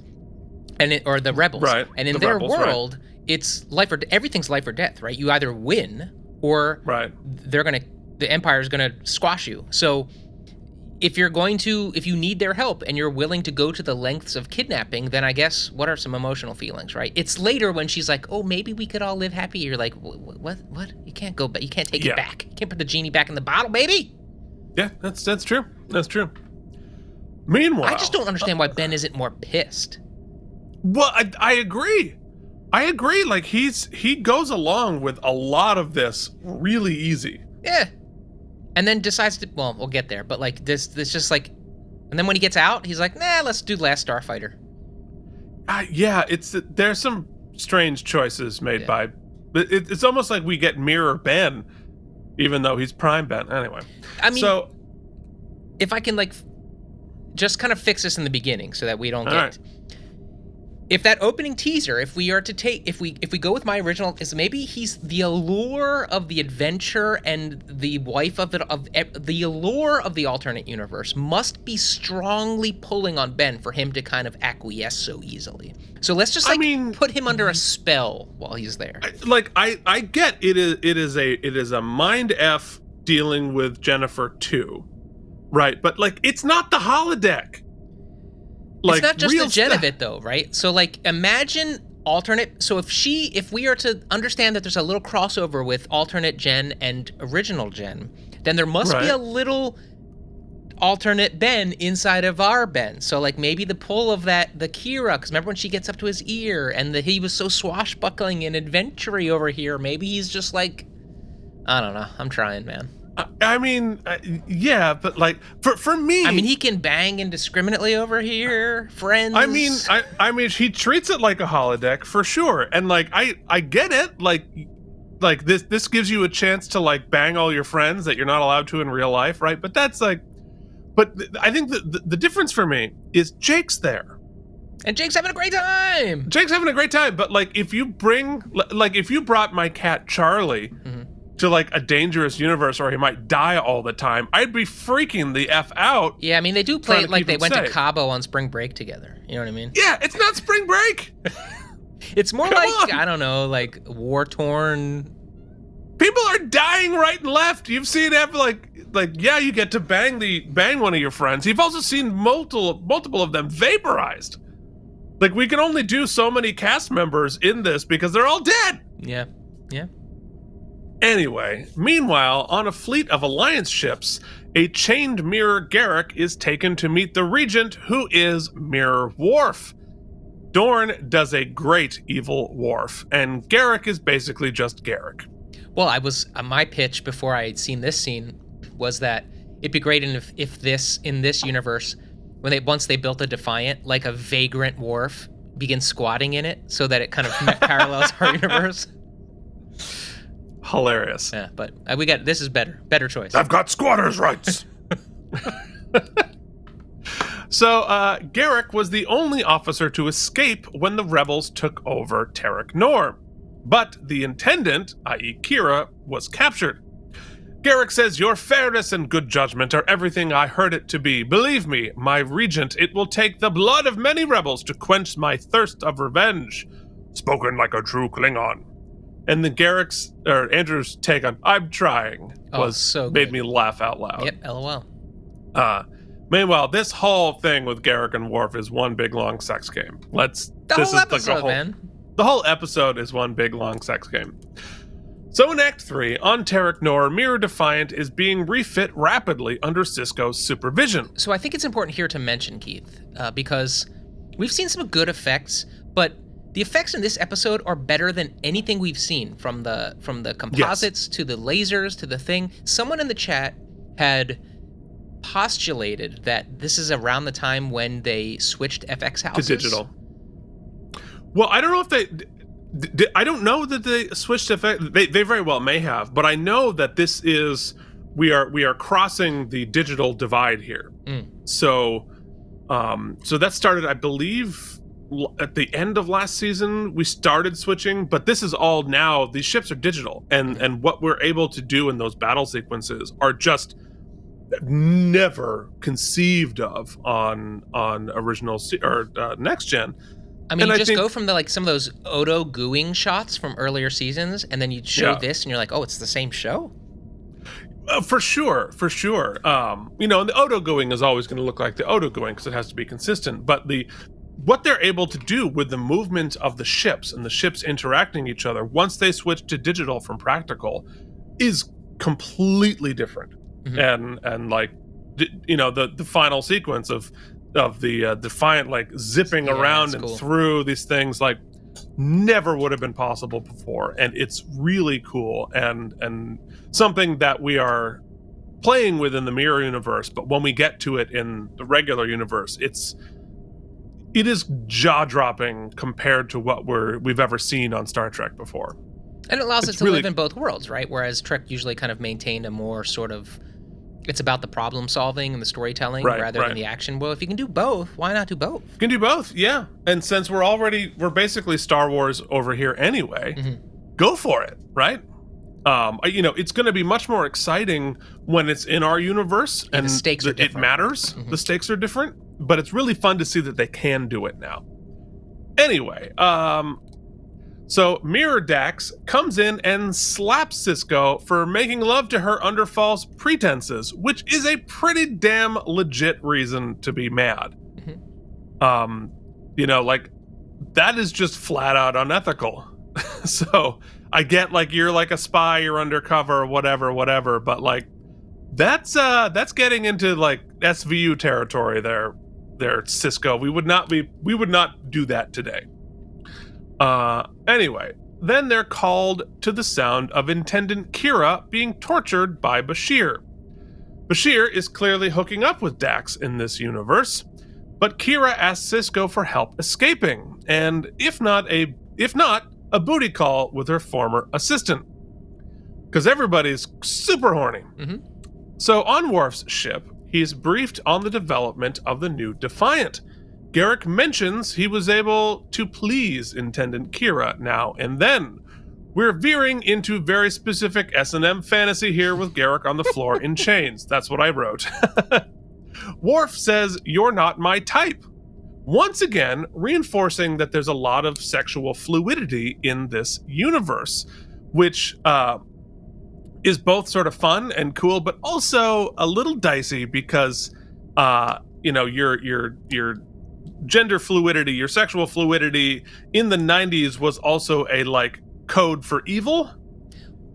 or the Rebels. Right. And in their world, it's everything's life or death, right? You either win or the Empire is gonna squash you. So if you need their help and you're willing to go to the lengths of kidnapping, then I guess what are some emotional feelings, right? It's later when she's like, oh, maybe we could all live happy. You're like, what? You can't go back. You can't take it back. You can't put the genie back in the bottle, baby. Yeah, that's true. That's true. Meanwhile, I just don't understand why Ben isn't more pissed. Well, I agree. Like he goes along with a lot of this really easy. Yeah. And then decides to, well, we'll get there, but like this just like, and then when he gets out, he's like, nah, let's do Last Starfighter. Yeah, there's some strange choices made by, it's almost like we get Mirror Ben, even though he's Prime Ben. Anyway, I mean, so if I can like just kind of fix this in the beginning so that we don't get. If that opening teaser, if we go with my original, is maybe he's the allure of the adventure and the wife of the allure of the alternate universe must be strongly pulling on Ben for him to kind of acquiesce so easily. So let's just put him under a spell while he's there. I get it is a mind F dealing with Jennifer too, right? But like it's not the holodeck. It's not just the Gen of it though, right? So like imagine alternate, so if we are to understand that there's a little crossover with alternate Gen and original Gen, then there must be a little alternate Ben inside of our Ben. So like maybe the pull of the Kira, because remember when she gets up to his ear and he was so swashbuckling and adventure-y over here, maybe he's just like, I don't know, I'm trying, man. I mean, yeah, but like for me, I mean, he can bang indiscriminately over here, friends. I mean, he treats it like a holodeck for sure, and like I get it, like this gives you a chance to like bang all your friends that you're not allowed to in real life, right? But that's like, but I think the difference for me is Jake's there. And Jake's having a great time. But like, if you brought my cat Charlie. Mm-hmm. To like a dangerous universe where he might die all the time, I'd be freaking the F out. Yeah, I mean, they do play it like they went to Cabo on spring break together. You know what I mean? Yeah, it's not spring break. It's more I don't know, like war-torn. People are dying right and left. You've seen yeah, you get to bang one of your friends. You've also seen multiple of them vaporized. Like we can only do so many cast members in this because they're all dead. Yeah. Anyway, meanwhile, on a fleet of Alliance ships, a chained Mirror Garrick is taken to meet the Regent, who is Mirror Worf. Dorn does a great evil Worf, and Garrick is basically just Garrick. Well, my pitch before I had seen this scene was that it'd be great if this, in this universe, once they built a Defiant, like a vagrant Worf begins squatting in it so that it kind of parallels our universe. Hilarious. Yeah, but this is better choice. I've got squatters' rights. So Garrick was the only officer to escape when the rebels took over Terek Nor, but the intendant, i.e. Kira, was captured. Garrick says, your fairness and good judgment are everything I heard it to be. Believe me, my regent, it will take the blood of many rebels to quench my thirst of revenge. Spoken like a true Klingon. And then Andrew's take on "I'm trying" made me laugh out loud. Yep, LOL. Meanwhile, this whole thing with Garrick and Worf is one big long sex game. Man. The whole episode is one big long sex game. So in Act 3, on Terek Nor, Mirror Defiant is being refit rapidly under Sisko's supervision. So I think it's important here to mention, Keith, because we've seen some good effects, but the effects in this episode are better than anything we've seen, from the composites to the lasers to the thing. Someone in the chat had postulated that this is around the time when they switched FX houses to digital. Well, I don't know if I don't know that they switched FX. They very well may have, but I know that this is we are crossing the digital divide here. So that started, I believe, at the end of last season. We started switching, but this is all now. These ships are digital, and what we're able to do in those battle sequences are just never conceived of on original or next gen. I mean, you just go from some of those Odo gooing shots from earlier seasons, and then you show this, and you're like, oh, it's the same show? For sure. And the Odo gooing is always going to look like the Odo gooing because it has to be consistent. But what they're able to do with the movement of the ships and the ships interacting each other once they switch to digital from practical is completely different. Mm-hmm. And the final sequence of the Defiant zipping around and through these things never would have been possible before, and it's really cool and something that we are playing with in the mirror universe. But when we get to it in the regular universe, it is jaw-dropping compared to what we've ever seen on Star Trek before. And it allows it to live in both worlds, right? Whereas Trek usually kind of maintained a more sort of, it's about the problem solving and the storytelling rather than the action. Well, if you can do both, why not do both? You can do both, yeah. And since we're basically Star Wars over here anyway, go for it, right? It's going to be much more exciting when it's in our universe, and the stakes are different. It matters. The stakes are different, but it's really fun to see that they can do it now. Anyway, so Mirror Dax comes in and slaps Sisko for making love to her under false pretenses, which is a pretty damn legit reason to be mad. That is just flat out unethical. So I get you're a spy, you're undercover, whatever, but that's getting into SVU territory there, Sisko. We would not do that today. Anyway, then they're called to the sound of Intendant Kira being tortured by Bashir. Bashir is clearly hooking up with Dax in this universe, but Kira asks Sisko for help escaping, and if not a booty call with her former assistant, because everybody's super horny. So on Worf's ship, he's briefed on the development of the new Defiant. Garak mentions he was able to please Intendant Kira now and then. We're veering into very specific S&M fantasy here with Garak on the floor in chains. That's what I wrote. Worf says, "You're not my type." Once again, reinforcing that there's a lot of sexual fluidity in this universe, which is both sort of fun and cool, but also a little dicey because, your gender fluidity, your sexual fluidity in the 90s was also a code for evil.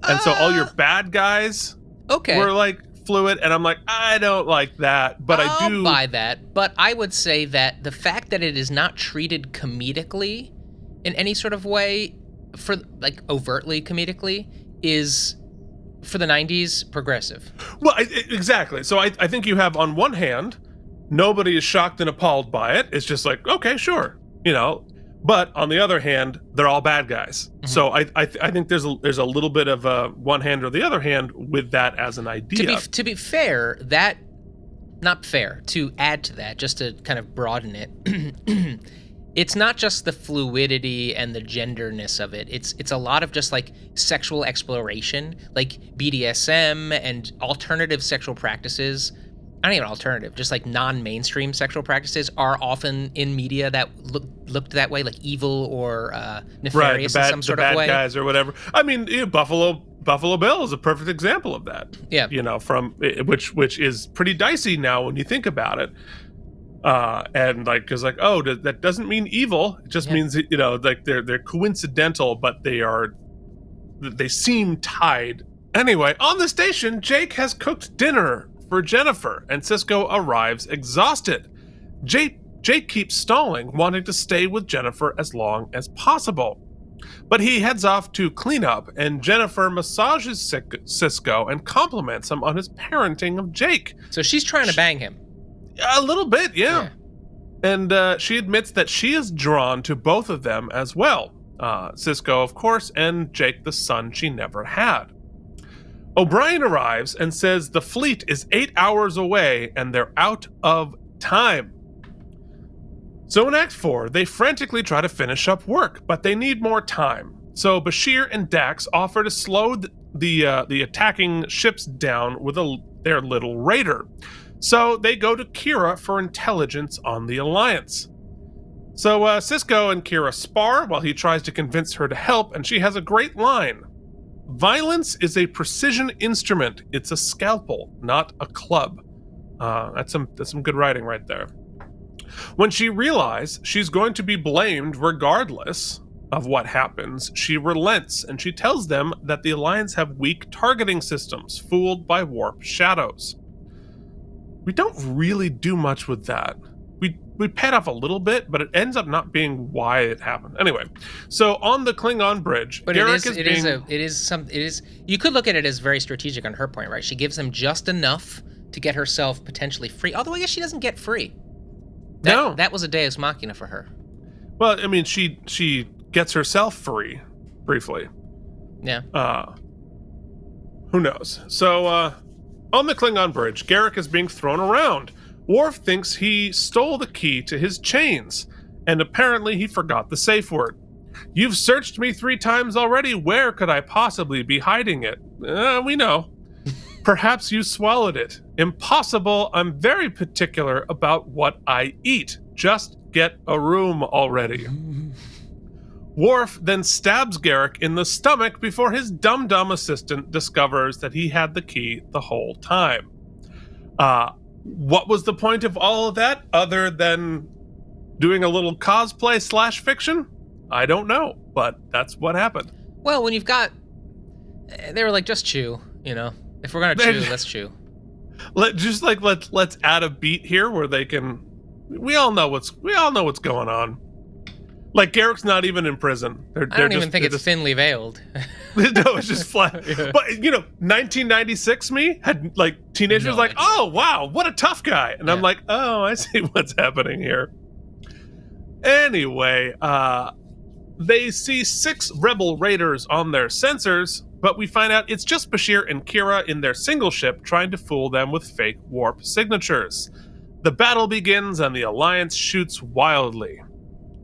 And so all your bad guys were fluid, and I'm I don't like that, but I do buy that. But I would say that the fact that it is not treated comedically in any sort of way, for overtly comedically, is for the 90s progressive. Well, exactly. So I think you have, on one hand, nobody is shocked and appalled by it. It's just okay, sure, But on the other hand, they're all bad guys. So I think there's a little bit of a one hand or the other hand with that as an idea. To be fair, to add to that, just to kind of broaden it, it's not just the fluidity and the genderness of it. It's a lot of just sexual exploration, BDSM and alternative sexual practices. Not even alternative, just non-mainstream sexual practices are often in media that looked that way, evil or nefarious in some sort of way. Bad guys or whatever. I mean, Buffalo Bill is a perfect example of that. Yeah. From which is pretty dicey now when you think about it. And because that doesn't mean evil. It just means they're coincidental, but they seem tied. Anyway, on the station, Jake has cooked dinner for Jennifer, and Sisko arrives exhausted. Jake keeps stalling, wanting to stay with Jennifer as long as possible. But he heads off to clean up, and Jennifer massages Sisko and compliments him on his parenting of Jake. So she's trying to bang him. A little bit, yeah. And she admits that she is drawn to both of them as well. Sisko, of course, and Jake, the son she never had. O'Brien arrives and says the fleet is 8 hours away and they're out of time. So in Act 4, they frantically try to finish up work, but they need more time. So Bashir and Dax offer to slow the attacking ships down with their little raider. So they go to Kira for intelligence on the Alliance. So Sisko and Kira spar while he tries to convince her to help, and she has a great line. Violence is a precision instrument. It's a scalpel, not a club. That's some good writing right there. When she realizes she's going to be blamed regardless of what happens, she relents and she tells them that the Alliance have weak targeting systems, fooled by warp shadows. We don't really do much with that. We paid off a little bit, but it ends up not being why it happened. Anyway, so on the Klingon bridge, but Garrick it is. You could look at it as very strategic on her point, right? She gives them just enough to get herself potentially free. Although I guess she doesn't get free. That was a Deus Machina for her. Well, I mean, she gets herself free, briefly. Yeah. Who knows? So, on the Klingon bridge, Garrick is being thrown around. Worf thinks he stole the key to his chains, and apparently he forgot the safe word. You've searched me 3 times already. Where could I possibly be hiding it? We know. Perhaps you swallowed it. Impossible. I'm very particular about what I eat. Just get a room already. Worf then stabs Garrick in the stomach before his dumb assistant discovers that he had the key the whole time. What was the point of all of that other than doing a little cosplay / fiction? I don't know, but that's what happened. Well, when you've got... They were like, just chew, you know? If we're gonna chew, let's chew. Let's add a beat here where they can... We all know what's going on. Like, Garrick's not even in prison. I don't even think it's thinly veiled. No, it's just flat. Yeah. But, 1996 me had, teenagers oh, wow, what a tough guy. And yeah. I'm like, oh, I see what's happening here. Anyway, they see 6 rebel raiders on their sensors, but we find out it's just Bashir and Kira in their single ship trying to fool them with fake warp signatures. The battle begins and the Alliance shoots wildly.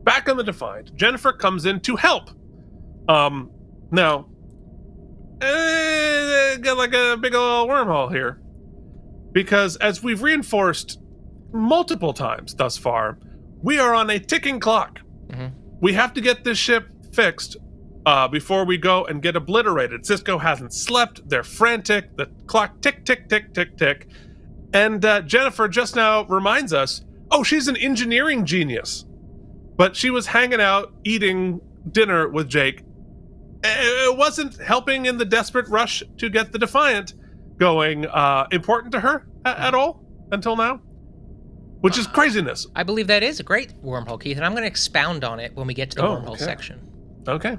Back on the Defiant, Jennifer comes in to help. Now, got like a big old wormhole here. Because as we've reinforced multiple times thus far, we are on a ticking clock. Mm-hmm. We have to get this ship fixed before we go and get obliterated. Sisko hasn't slept. They're frantic. The clock tick, tick, tick, tick, tick. And Jennifer just now reminds us, she's an engineering genius. But she was hanging out, eating dinner with Jake. It wasn't helping in the desperate rush to get the Defiant going important to her at all until now. Which is craziness. I believe that is a great wormhole, Keith, and I'm going to expound on it when we get to the wormhole section. Okay.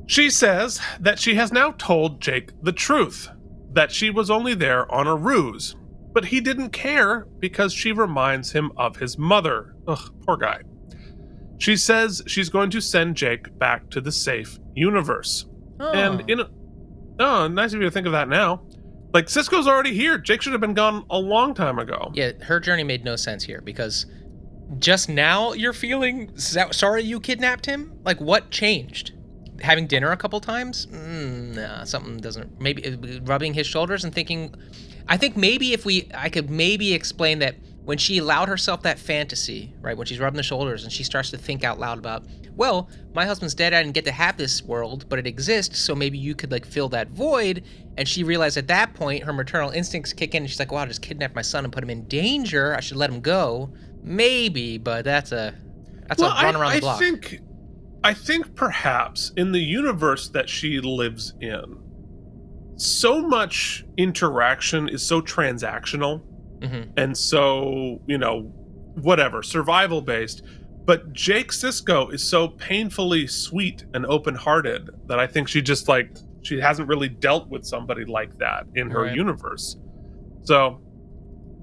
She says that she has now told Jake the truth, that she was only there on a ruse. But he didn't care because she reminds him of his mother. Ugh, poor guy. She says she's going to send Jake back to the safe universe. Oh. And nice of you to think of that now. Like, Sisko's already here. Jake should have been gone a long time ago. Yeah, her journey made no sense here because just now you're feeling sorry you kidnapped him? Like, what changed? Having dinner a couple times? Nah, something doesn't... Maybe rubbing his shoulders and thinking... I think maybe I could maybe explain that when she allowed herself that fantasy, right, when she's rubbing the shoulders and she starts to think out loud about, well, my husband's dead, I didn't get to have this world, but it exists, so maybe you could, fill that void, and she realized at that point her maternal instincts kick in, and she's like, wow, I just kidnapped my son and put him in danger, I should let him go. Maybe, but that's a run around the block. I think perhaps in the universe that she lives in, so much interaction is so transactional and so, survival based. But Jake Sisko is so painfully sweet and open-hearted that I think she just she hasn't really dealt with somebody like that in her universe. So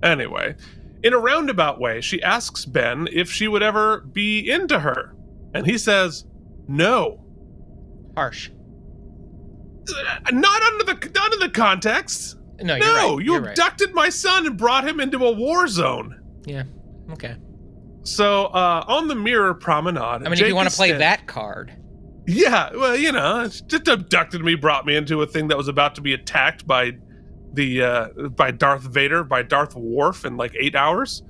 anyway, in a roundabout way, she asks Ben if she would ever be into her. And he says, no. Harsh. Not under the context. No, you're right. You abducted my son and brought him into a war zone. Yeah. Okay. So on the mirror promenade, I mean, Jake, if you want to play that card, Yeah, well, it's just abducted me, brought me into a thing that was about to be attacked by by Darth Vader, by Darth Worf in like 8 hours.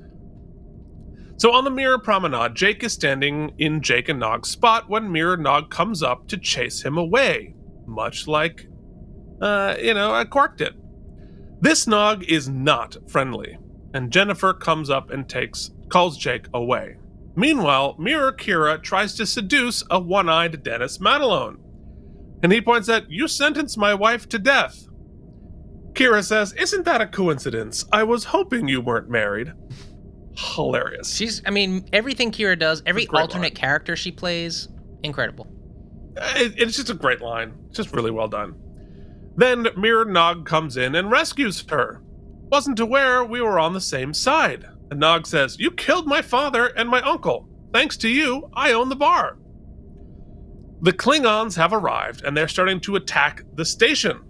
So on the Mirror Promenade, Jake is standing in Jake and Nog's spot when Mirror Nog comes up to chase him away, much like, Quark did. This Nog is not friendly, and Jennifer comes up and calls Jake away. Meanwhile, Mirror Kira tries to seduce a one-eyed Dennis Madelone, and he points out, "You sentenced my wife to death." Kira says, "Isn't that a coincidence? I was hoping you weren't married." Hilarious. Everything Kira does, every alternate character she plays, incredible. It's just a great line. It's just really well done. Then Mirror Nog comes in and rescues her. "Wasn't aware we were on the same side." And Nog says, "You killed my father and my uncle. Thanks to you, I own the bar." The Klingons have arrived and they're starting to attack the station.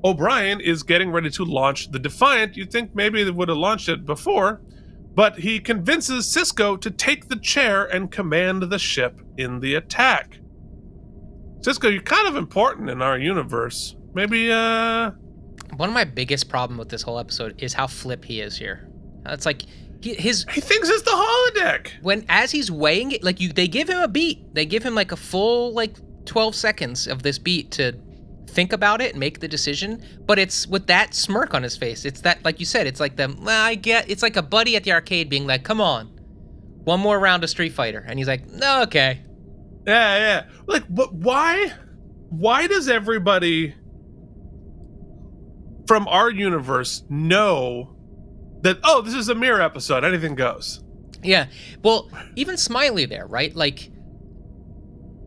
O'Brien is getting ready to launch the Defiant. You'd think maybe they would have launched it before, but he convinces Sisko to take the chair and command the ship in the attack. Sisko, you're kind of important in our universe. Maybe, One of my biggest problem with this whole episode is how flip he is here. It's like he thinks it's the holodeck. As he's weighing it, they give him a beat. They give him like a full 12 seconds of this beat to think about it and make the decision. But it's with that smirk on his face. It's that, like you said, it's like it's like a buddy at the arcade being like, "Come on, one more round of Street Fighter," and he's like, "No, okay." Yeah. But why does everybody from our universe know that, this is a Mirror episode, anything goes? Yeah. Well, even Smiley there, right?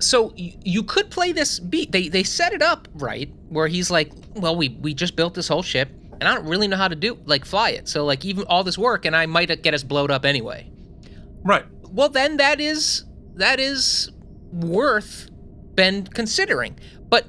So you could play this beat. They set it up right where he's like, "Well, we just built this whole ship and I don't really know how to fly it. So even all this work and I might get us blowed up anyway." Right. Well, then that is worth been considering. But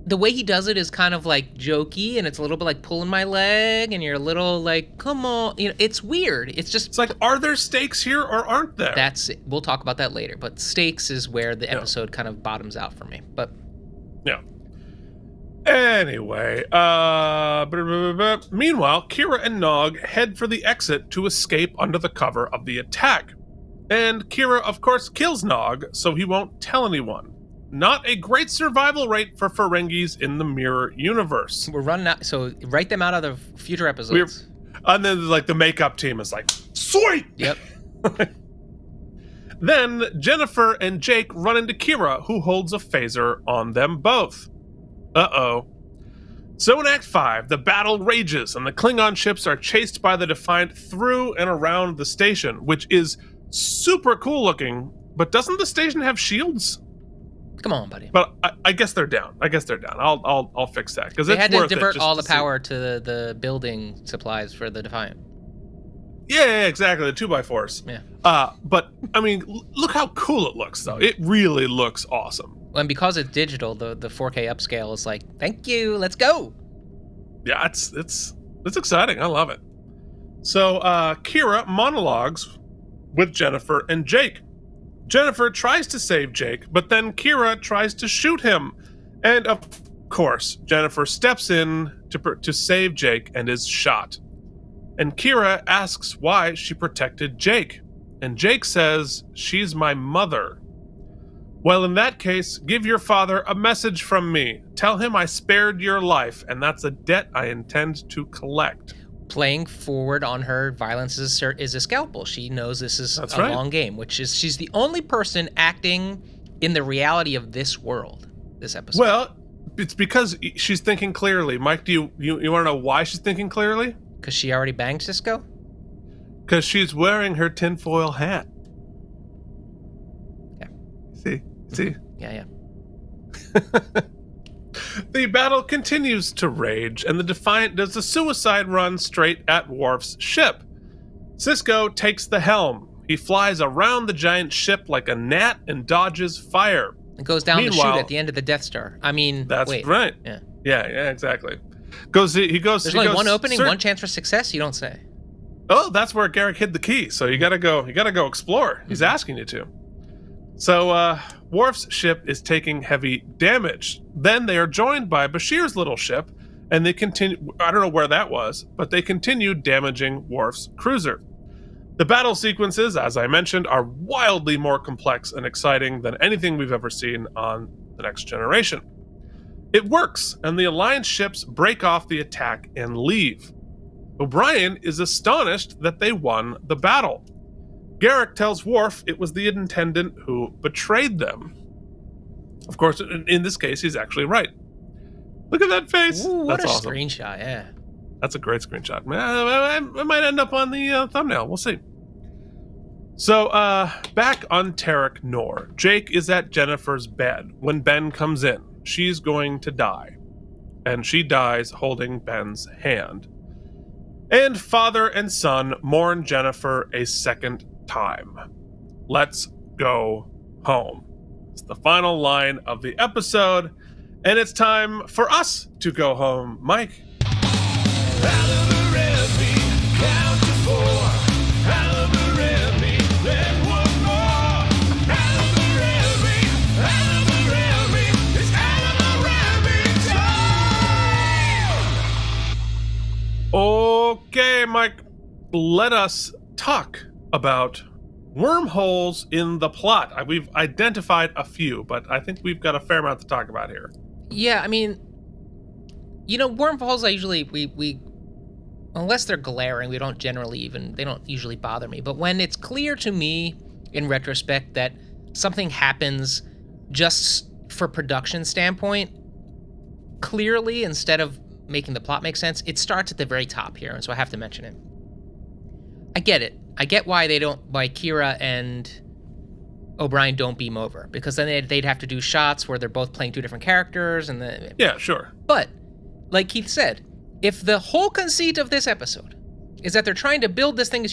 the way he does it is kind of jokey, and it's a little bit like pulling my leg, and you're a little "Come on," it's weird. It's like, are there stakes here or aren't there? That's it. We'll talk about that later. But stakes is where the episode kind of bottoms out for me. But yeah. Anyway, meanwhile, Kira and Nog head for the exit to escape under the cover of the attack. And Kira, of course, kills Nog, so he won't tell anyone. Not a great survival rate for Ferengis in the Mirror universe. We're running out, so write them out of the future episodes. And then the makeup team is like, "Sweet!" Yep. Then Jennifer and Jake run into Kira, who holds a phaser on them both. Uh-oh. So in Act 5, the battle rages, and the Klingon ships are chased by the Defiant through and around the station, which is super cool looking, but doesn't the station have shields? Come on, buddy. But I guess they're down. I'll fix that, because they had to divert all the power to the building supplies for the Defiant. Yeah, exactly. The 2x4s. Yeah. But look how cool it looks, though. It really looks awesome. And because it's digital, the 4K upscale is like, thank you, let's go. Yeah, it's exciting. I love it. So Kira monologues with Jennifer and Jake. Jennifer tries to save Jake, but then Kira tries to shoot him. And of course, Jennifer steps in to save Jake and is shot. And Kira asks why she protected Jake. And Jake says, "She's my mother." "Well, in that case, give your father a message from me. Tell him I spared your life, and that's a debt I intend to collect." Playing forward on her violence is a scalpel. She knows this is long game, which is she's the only person acting in the reality of this world, this episode. Well, it's because she's thinking clearly. Mike, do you want to know why she's thinking clearly? Because she already banged Sisko? Because she's wearing her tinfoil hat. Yeah. See? Yeah. The battle continues to rage, and the Defiant does a suicide run straight at Worf's ship. Sisko takes the helm. He flies around the giant ship like a gnat and dodges fire. It goes down the chute at the end of the Death Star. That's right. Yeah, exactly. He goes. There's only one opening, one chance for success. You don't say. Oh, that's where Garrick hid the key. So you gotta go explore. He's asking you to. So, Worf's ship is taking heavy damage. Then they are joined by Bashir's little ship, and they continue. I don't know where that was, but they continue damaging Worf's cruiser. The battle sequences, as I mentioned, are wildly more complex and exciting than anything we've ever seen on The Next Generation. It works, and the Alliance ships break off the attack and leave. O'Brien is astonished that they won the battle. Garrick tells Worf it was the Intendant who betrayed them. Of course, in this case, he's actually right. Look at that face. Ooh, what That's a awesome. screenshot, yeah. That's a great screenshot. I might end up on the thumbnail. We'll see. So, back on Terek Nor, Jake is at Jennifer's bed when Ben comes in. She's going to die. And she dies holding Ben's hand. And father and son mourn Jennifer a second time. Let's go home. It's the final line of the episode, and it's time for us to go home. Mike? AlamarEmmys, count to 4. AlamarEmmys, then one more. AlamarEmmys, it's AlamarEmmys time! Okay, Mike, let us talk about wormholes in the plot. We've identified a few, but I think we've got a fair amount to talk about here. Yeah, I mean, wormholes, I usually, we unless they're glaring, they don't usually bother me. But when it's clear to me, in retrospect, that something happens just for production standpoint, clearly, instead of making the plot make sense, it starts at the very top here, and so I have to mention it. I get it. I get why Kira and O'Brien don't beam over, because then they'd have to do shots where they're both playing two different characters, and Yeah, sure. But, like Keith said, if the whole conceit of this episode is that they're trying to build this thing as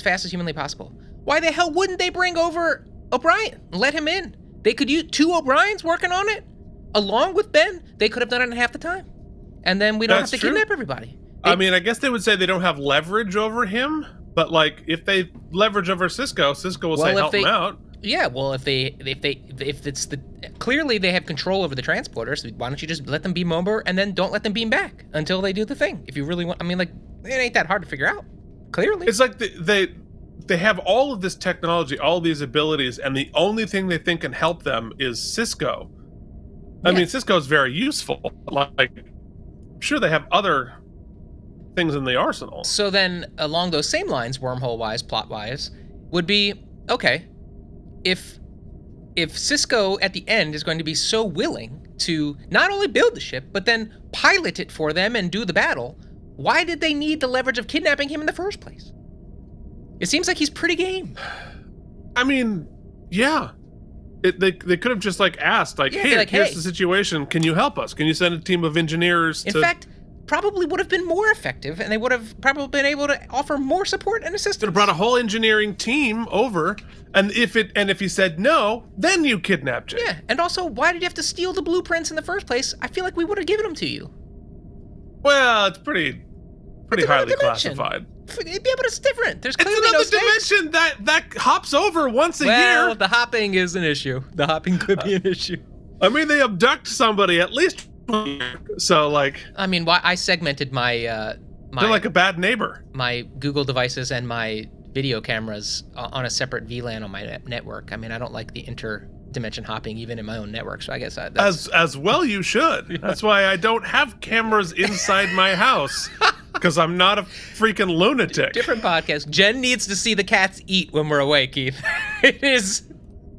fast as humanly possible, why the hell wouldn't they bring over O'Brien and let him in? They could use 2 O'Briens working on it, along with Ben. They could have done it in half the time, and then we don't have to kidnap everybody. I mean, I guess they would say they don't have leverage over him, but like if they leverage over Cisco will say help him out. Yeah, well, if it's clearly they have control over the transporters, so why don't you just let them beam over and then don't let them beam back until they do the thing? If you really want, I mean, like, it ain't that hard to figure out. Clearly, it's like they have all of this technology, all these abilities, and the only thing they think can help them is Cisco. I mean, Cisco is very useful. Like, I'm sure they have other things in the arsenal. So then, along those same lines, wormhole-wise, plot-wise, would be, okay, if Cisco at the end is going to be so willing to not only build the ship, but then pilot it for them and do the battle, why did they need the leverage of kidnapping him in the first place? It seems like he's pretty game. I mean, yeah. They could have just like asked, like, hey, here's the situation. Can you help us? Can you send a team of engineers In fact, probably would have been more effective, and they would have probably been able to offer more support and assistance. Could have brought a whole engineering team over, and if he said no, then you kidnapped Jake. Yeah, and also, why did you have to steal the blueprints in the first place? I feel like we would have given them to you. Well, it's pretty highly classified. Yeah, but it's different. There's clearly it's no another stakes. dimension that hops over once a year. Well, the hopping is an issue. The hopping could be an issue. I mean, they abduct somebody at least. So, like, I mean, I segmented my they're like a bad neighbor. My Google devices and my video cameras on a separate VLAN on my network. I mean, I don't like the interdimension hopping even in my own network. So I guess that's... as well you should. Yeah. That's why I don't have cameras inside my house, because I'm not a freaking lunatic. Different podcast. Jen needs to see the cats eat when we're away, Keith. It is.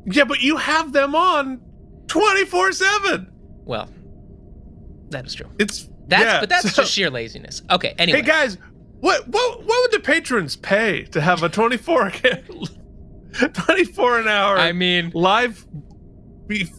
Yeah, but you have them on 24/7. Well, that is true. But that's just sheer laziness. Okay, anyway. Hey guys, what would the patrons pay to have a 24 an hour live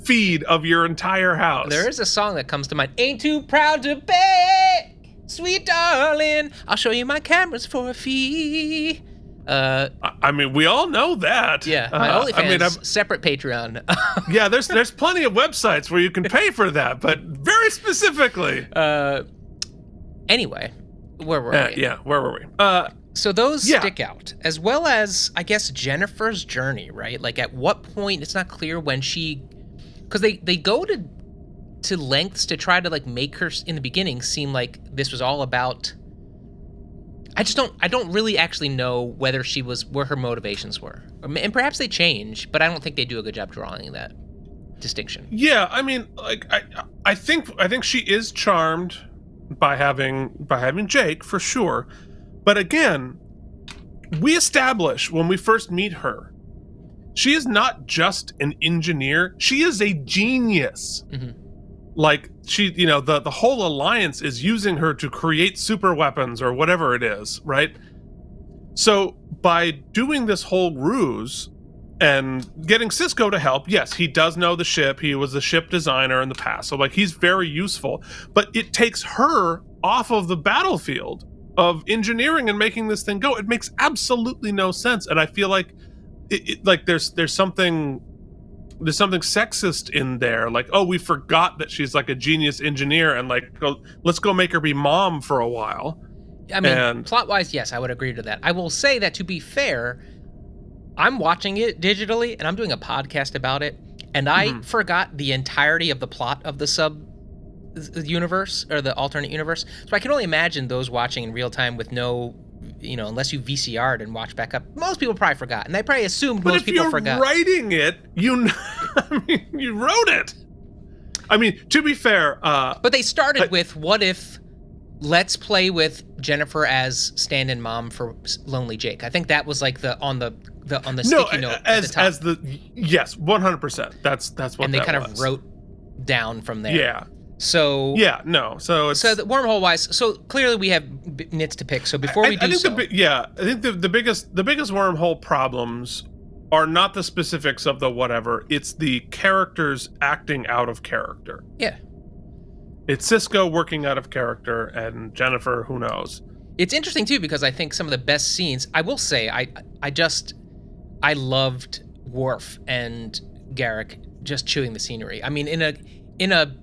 feed of your entire house? There is a song that comes to mind. Ain't too proud to beg, sweet darling. I'll show you my cameras for a fee. I mean, we all know that. Yeah, my OnlyFans, separate Patreon. Yeah, there's plenty of websites where you can pay for that, but very specifically. Anyway, where were we? Yeah, where were we? So those Yeah. stick out, as well as, I guess, Jennifer's journey, right? Like, at what point, it's not clear when she... Because they go to lengths to try to, like, make her, in the beginning, seem like this was all about... I don't really actually know where her motivations were. And perhaps they change, but I don't think they do a good job drawing that distinction. Yeah, I mean, like, I think she is charmed by having Jake, for sure. But again, we establish when we first meet her, she is not just an engineer, she is a genius. Mm-hmm. Like, she, the whole alliance is using her to create super weapons or whatever it is, right? So by doing this whole ruse and getting Cisco to help, yes, he does know the ship. He was the ship designer in the past. So, like, he's very useful. But it takes her off of the battlefield of engineering and making this thing go. It makes absolutely no sense. And I feel like there's something sexist in there. Like, oh, we forgot that she's like a genius engineer, and like, let's go make her be mom for a while. I mean, plot-wise, yes, I would agree to that. I will say that, to be fair, I'm watching it digitally, and I'm doing a podcast about it, and I forgot the entirety of the plot of the sub-universe, or the alternate universe. So I can only imagine those watching in real time with no, unless you VCR'd and watched back up. Most people probably forgot, and they probably assumed most people forgot. But if you're writing it, I mean, you wrote it. I mean, to be fair... but they started with, what if... Let's play with Jennifer as stand-in mom for Lonely Jake. I think that was like on the sticky note at the top. Yes, 100%. That's what that was. And they kind of wrote down from there. Yeah. So the wormhole wise, so clearly we have nits to pick. So before we do, I think the biggest wormhole problems are not the specifics of the whatever. It's the characters acting out of character. Yeah. It's Cisco working out of character, and Jennifer, who knows? It's interesting too, because I think some of the best scenes, I will say, I loved Worf and Garrick just chewing the scenery. I mean, in a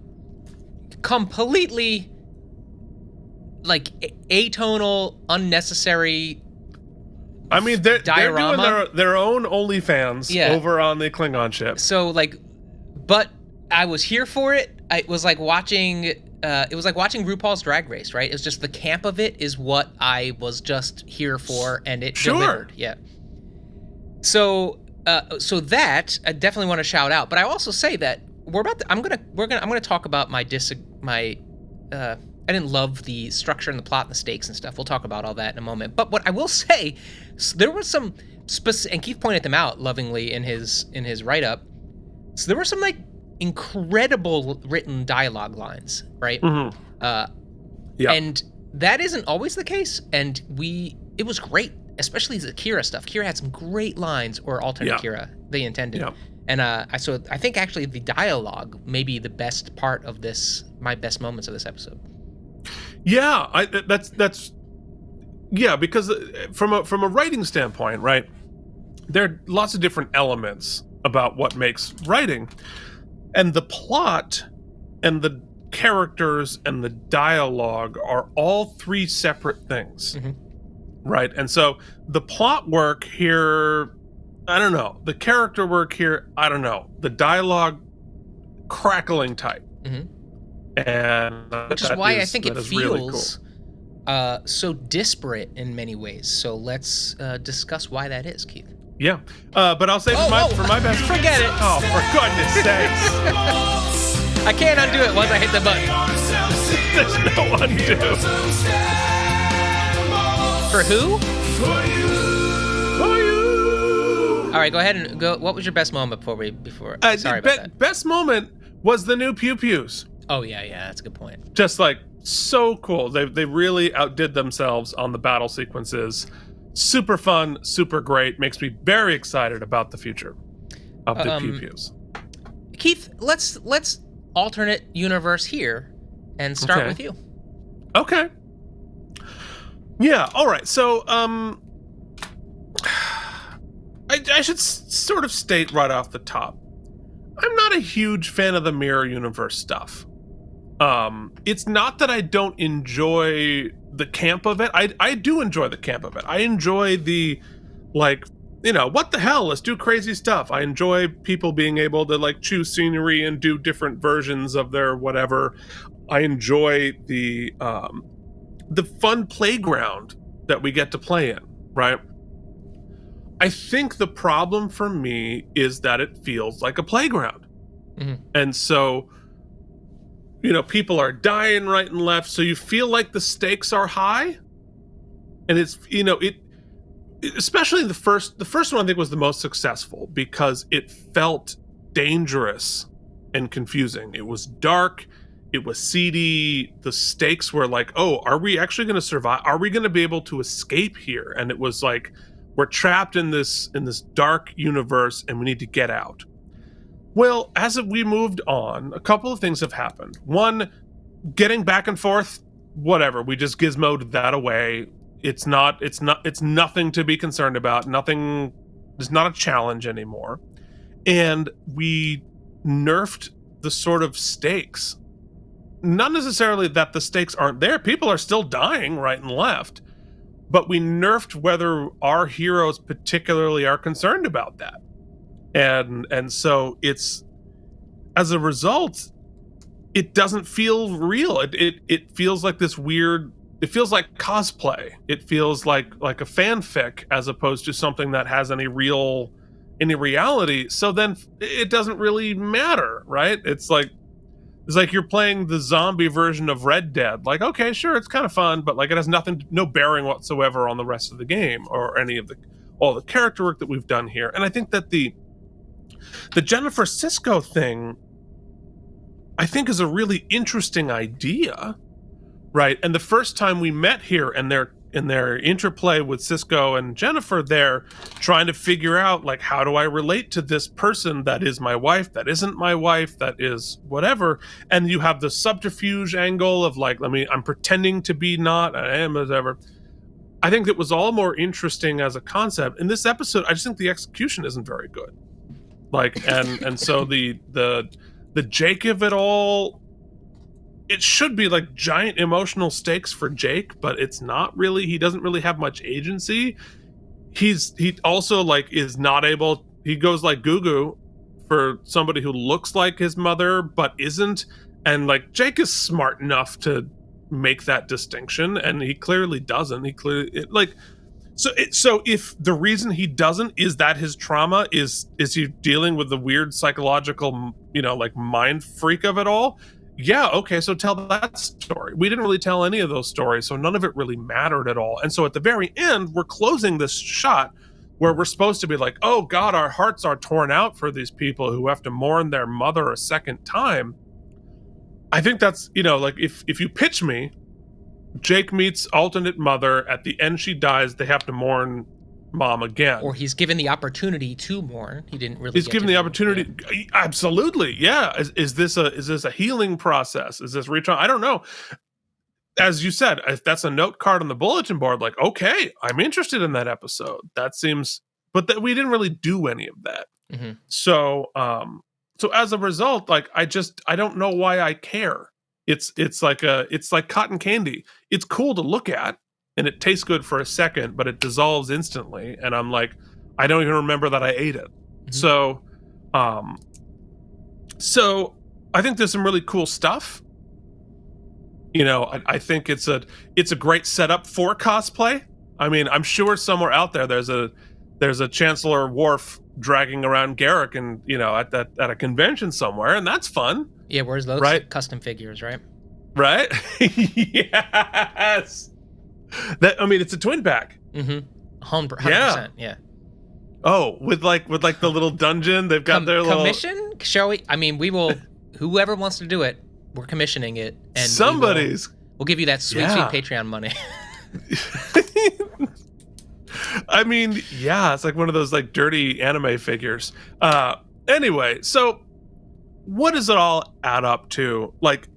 completely like atonal, unnecessary. I mean, they're diorama. doing their own OnlyFans over on the Klingon ship. So but I was here for it. It was like watching RuPaul's Drag Race, right? It's just the camp of it is what I was just here for, and it delivered. Yeah. So that I definitely want to shout out, but I also say that I'm gonna talk about I didn't love the structure and the plot and the stakes and stuff. We'll talk about all that in a moment. But what I will say, there was some and Keith pointed them out lovingly in his write-up. So there were some like incredible written dialogue lines, right? Mm-hmm. And that isn't always the case. And it was great, especially the Kira stuff. Kira had some great lines, or alternate Kira they intended. Yeah. And so I think actually the dialogue may be the best part of this, my best moments of this episode. Yeah, that's because from a writing standpoint, right? There are lots of different elements about what makes writing. And the plot and the characters and the dialogue are all three separate things, right? And so the plot work here, I don't know. The character work here, I don't know. The dialogue, crackling tight. And which is why I think it feels really cool. So disparate in many ways. So let's discuss why that is, Keith. Yeah, but I'll say for my best. Forget it. Oh, for goodness sakes! I can't undo it once I hit the button. There's no undo. For who? For you. All right, go ahead and go. What was your best moment sorry about that. Best moment was the new pew-pews. Oh yeah, that's a good point. Just like so cool. They really outdid themselves on the battle sequences. Super fun, super great. Makes me very excited about the future of the pew-pews. Keith, let's alternate universe here and start with you. Okay. Yeah. All right. So, I should sort of state right off the top, I'm not a huge fan of the mirror universe stuff. It's not that I don't enjoy the camp of it. I do enjoy the camp of it. I enjoy the, like, you know, what the hell, let's do crazy stuff. I enjoy people being able to like choose scenery and do different versions of their whatever. I enjoy the fun playground that we get to play in, right? I think the problem for me is that it feels like a playground. Mm-hmm. And so, you know, people are dying right and left, so you feel like the stakes are high. And it's, you know, especially the first one I think was the most successful because it felt dangerous and confusing. It was dark, it was seedy, the stakes were like, oh, are we actually going to survive? Are we going to be able to escape here? And it was like, we're trapped in this dark universe and we need to get out. Well, as we moved on, a couple of things have happened. One, getting back and forth, whatever, we just gizmoed that away. It's nothing to be concerned about. Nothing, it's not a challenge anymore. And we nerfed the sort of stakes. Not necessarily that the stakes aren't there. People are still dying right and left. But we nerfed whether our heroes particularly are concerned about that. And so it's, as a result, it doesn't feel real. It feels like this weird, it feels like cosplay. It feels like a fanfic as opposed to something that has any reality. So then it doesn't really matter, right? It's like you're playing the zombie version of Red Dead. Like, okay, sure, it's kind of fun, but like it has no bearing whatsoever on the rest of the game or any of all the character work that we've done here. And I think that the Jennifer Sisko thing, I think, is a really interesting idea, right? And the first time we met here and in their interplay with Sisko and Jennifer, they're trying to figure out, like, how do I relate to this person that is my wife, that isn't my wife, that is whatever. And you have the subterfuge angle of like, I'm pretending to be not, I am, whatever. I think it was all more interesting as a concept. In this episode, I just think the execution isn't very good. Like, and so the Jake of it all, it should be like giant emotional stakes for Jake, but it's not really. He doesn't really have much agency. He also like is not able. He goes like goo for somebody who looks like his mother but isn't, and like Jake is smart enough to make that distinction, and he clearly doesn't. So if the reason he doesn't is that his trauma is he dealing with the weird psychological, you know, like mind freak of it all. Yeah, okay, so tell that story. We didn't really tell any of those stories, so none of it really mattered at all. And so at the very end, we're closing this shot where we're supposed to be like, oh God, our hearts are torn out for these people who have to mourn their mother a second time. I think that's, you know, like if you pitch me, Jake meets alternate mother, at the end she dies, they have to mourn mom again. Or he's given the opportunity to mourn. He didn't really. He's given the opportunity. Yeah. Absolutely, yeah. Is this a healing process? Is this return? I don't know. As you said, if that's a note card on the bulletin board, like, okay, I'm interested in that episode. That seems, but that we didn't really do any of that. Mm-hmm. So as a result, like, I don't know why I care. It's like cotton candy. It's cool to look at, and it tastes good for a second, but it dissolves instantly. And I'm like, I don't even remember that I ate it. Mm-hmm. So I think there's some really cool stuff. You know, I think it's a great setup for cosplay. I mean, I'm sure somewhere out there there's a Chancellor Worf dragging around Garrick, and you know, at a convention somewhere, and that's fun. Yeah, where's those custom figures, right? Right? Yes. It's a twin pack. Mm-hmm. 100%. Yeah. Oh, with like the little dungeon, they've got their little commission. Shall we? I mean, we will. Whoever wants to do it, we're commissioning it, and we'll give you that sweet Patreon money. I mean, yeah, it's like one of those like dirty anime figures. Anyway, so what does it all add up to? Like,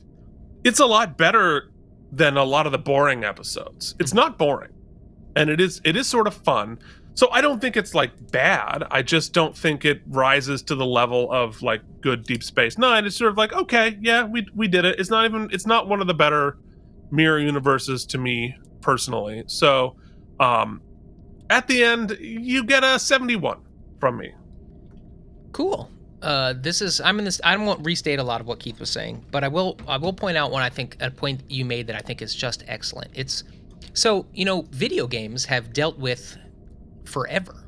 it's a lot better than a lot of the boring episodes. It's not boring, and it is sort of fun. So I don't think it's like bad. I just don't think it rises to the level of like good Deep Space Nine. It's sort of like, okay, yeah, we did it. It's not one of the better mirror universes to me. personally. So at the end, you get a 71 from me. Cool. I'm in this. I won't restate a lot of what Keith was saying, but I will point out a point you made that I think is just excellent. It's so, video games have dealt with forever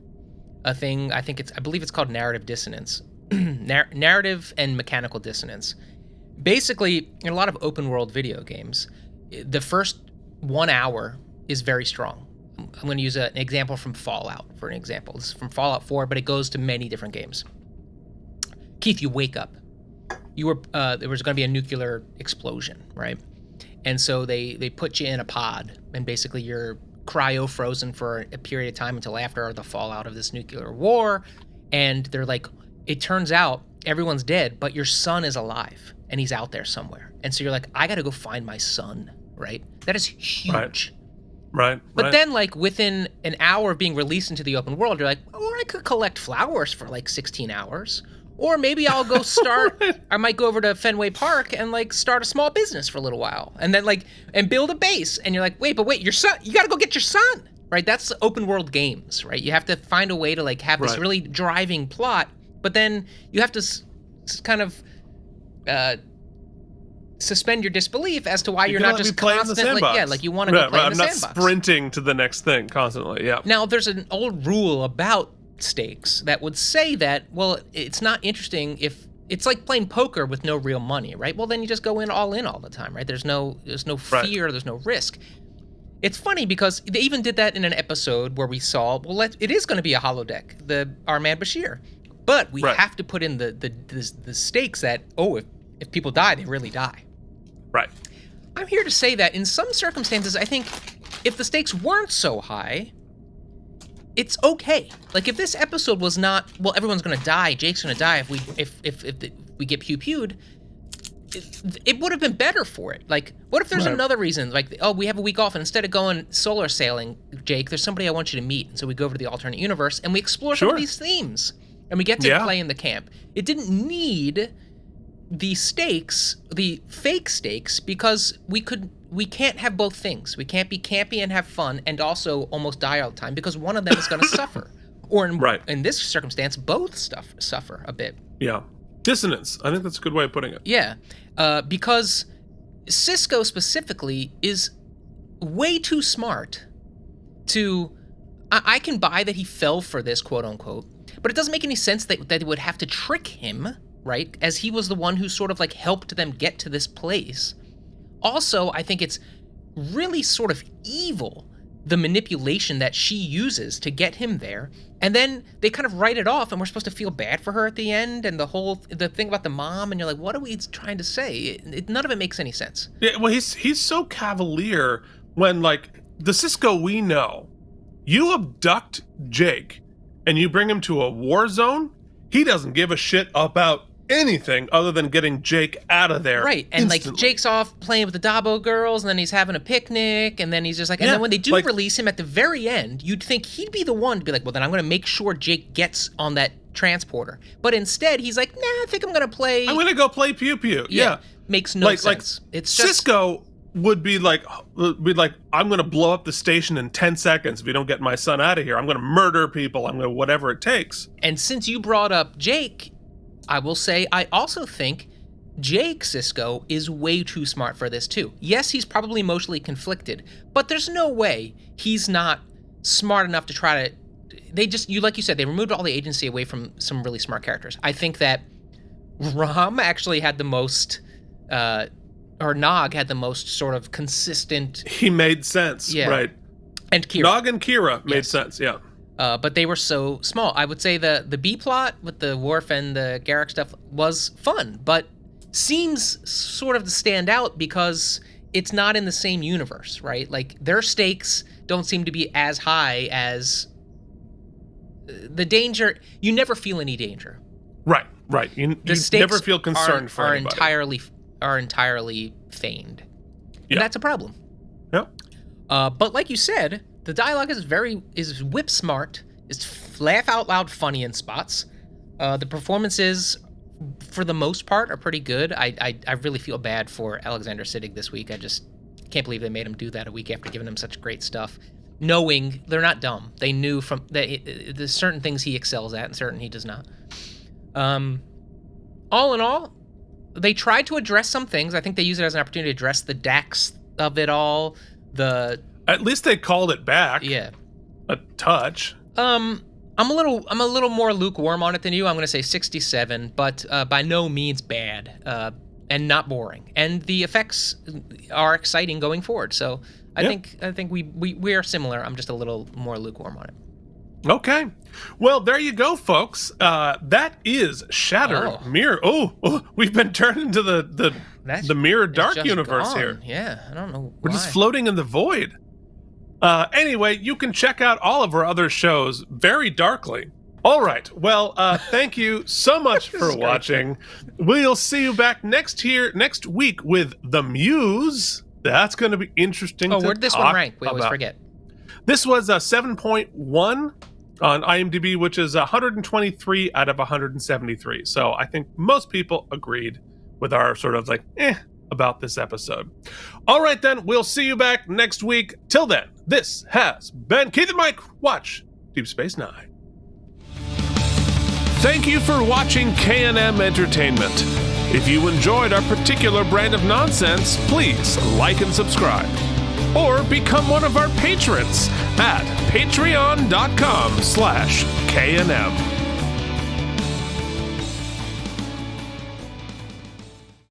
a thing. I believe it's called narrative dissonance, narrative and mechanical dissonance. Basically, in a lot of open world video games, the first 1 hour is very strong. I'm going to use an example from Fallout for an example. This is from Fallout 4, but it goes to many different games. Keith, you wake up. There was going to be a nuclear explosion, right? And so they put you in a pod, and basically you're cryo frozen for a period of time until after the fallout of this nuclear war. And they're like, it turns out everyone's dead, but your son is alive, and he's out there somewhere. And so you're like, I got to go find my son, right? That is huge. Right. But then, like, within an hour of being released into the open world, you're like, or I could collect flowers for like 16 hours. Or maybe I'll go start, I might go over to Fenway Park and like start a small business for a little while. And then and build a base. And you're like, wait, your son, you got to go get your son, right? That's open world games, right? You have to find a way to like have this really driving plot, but then you have to kind of suspend your disbelief as to why you're not just constantly, you want to go play in the sandbox. I'm not sprinting to the next thing constantly, yeah. Now, there's an old rule about stakes that would say that, well, it's not interesting if it's like playing poker with no real money, right? Well, then you just go in all the time, right? There's no fear, there's no risk. It's funny because they even did that in an episode where we saw, it is going to be a holodeck, our man Bashir, but we have to put in the stakes that, if people die, they really die. Right. I'm here to say that in some circumstances, I think if the stakes weren't so high, it's okay. Like if this episode was not, everyone's gonna die, Jake's gonna die if we get pew-pewed, it would have been better for it. Like, what if there's another reason? Like, we have a week off, and instead of going solar sailing, Jake, there's somebody I want you to meet. And so we go over to the alternate universe, and we explore some of these themes, and we get to play in the camp. It didn't need the stakes, the fake stakes, because we can't have both things. We can't be campy and have fun and also almost die all the time, because one of them is going to suffer. Or in this circumstance, both suffer a bit. Yeah. Dissonance. I think that's a good way of putting it. Yeah. Because Cisco specifically is way too smart to... I can buy that he fell for this, quote unquote, but it doesn't make any sense that they would have to trick him, right? As he was the one who sort of like helped them get to this place. Also, I think it's really sort of evil, the manipulation that she uses to get him there. And then they kind of write it off, and we're supposed to feel bad for her at the end, and the thing about the mom, and you're like, what are we trying to say? None of it makes any sense. Yeah, well, he's so cavalier when, like, the Cisco we know, you abduct Jake, and you bring him to a war zone, he doesn't give a shit about anything other than getting Jake out of there. Right. And instantly. like Jake's off playing with the Dabo girls, and then he's having a picnic, and then he's just like, and then when they do release him at the very end, you'd think he'd be the one to be like, well, then I'm going to make sure Jake gets on that transporter. But instead, he's like, nah, I think I'm going to play. I'm going to go play pew-pew. Yeah. Makes no sense. It's just... Cisco would be like, I'm going to blow up the station in 10 seconds if you don't get my son out of here. I'm going to murder people. I'm going to whatever it takes. And since you brought up Jake, I will say I also think Jake Cisco is way too smart for this too. Yes, he's probably emotionally conflicted, but there's no way he's not smart enough to try to... like you said, they removed all the agency away from some really smart characters. I think that Rom actually had the most... or Nog had the most sort of consistent... He made sense, right. And Kira. Nog and Kira made sense, yeah. But they were so small. I would say the B plot with the Worf and the Garrick stuff was fun, but seems sort of to stand out because it's not in the same universe, right? Like, their stakes don't seem to be as high as the danger. You never feel any danger. Right. You never feel concerned for anybody. Are entirely feigned. And Yeah. that's a problem. Yeah. But like you said, the dialogue is whip smart, is laugh out loud funny in spots. The performances, for the most part, are pretty good. I really feel bad for Alexander Siddig this week. Can't believe they made him do that a week after giving him such great stuff. Knowing they're not dumb. They knew from that there's certain things he excels at and certain he does not. All in all, they tried to address some things. I think they use it as an opportunity to address the Dax of it all. At least they called it back. Yeah. A touch. I'm a little more lukewarm on it than you. I'm going to say 67, but by no means bad and not boring. And the effects are exciting going forward. So I think we are similar. I'm just a little more lukewarm on it. Okay. Well, there you go, folks. That is Shattered Mirror. Oh, we've been turned into the Mirror Dark universe gone. here. Yeah, I don't know. We're just floating in the void. Anyway, you can check out all of our other shows very darkly. All right. Well, thank you so much for watching. We'll see you back next week with The Muse. That's going to be interesting to where'd this one rank? We always forget. This was a 7.1 on IMDb, which is 123 out of 173. So I think most people agreed with our sort of about this episode. All right, then. We'll see you back next week. Till then, this has been Keith and Mike. Watch Deep Space Nine. Thank you for watching K&M Entertainment. If you enjoyed our particular brand of nonsense, please like and subscribe. Or become one of our patrons at patreon.com/KNM.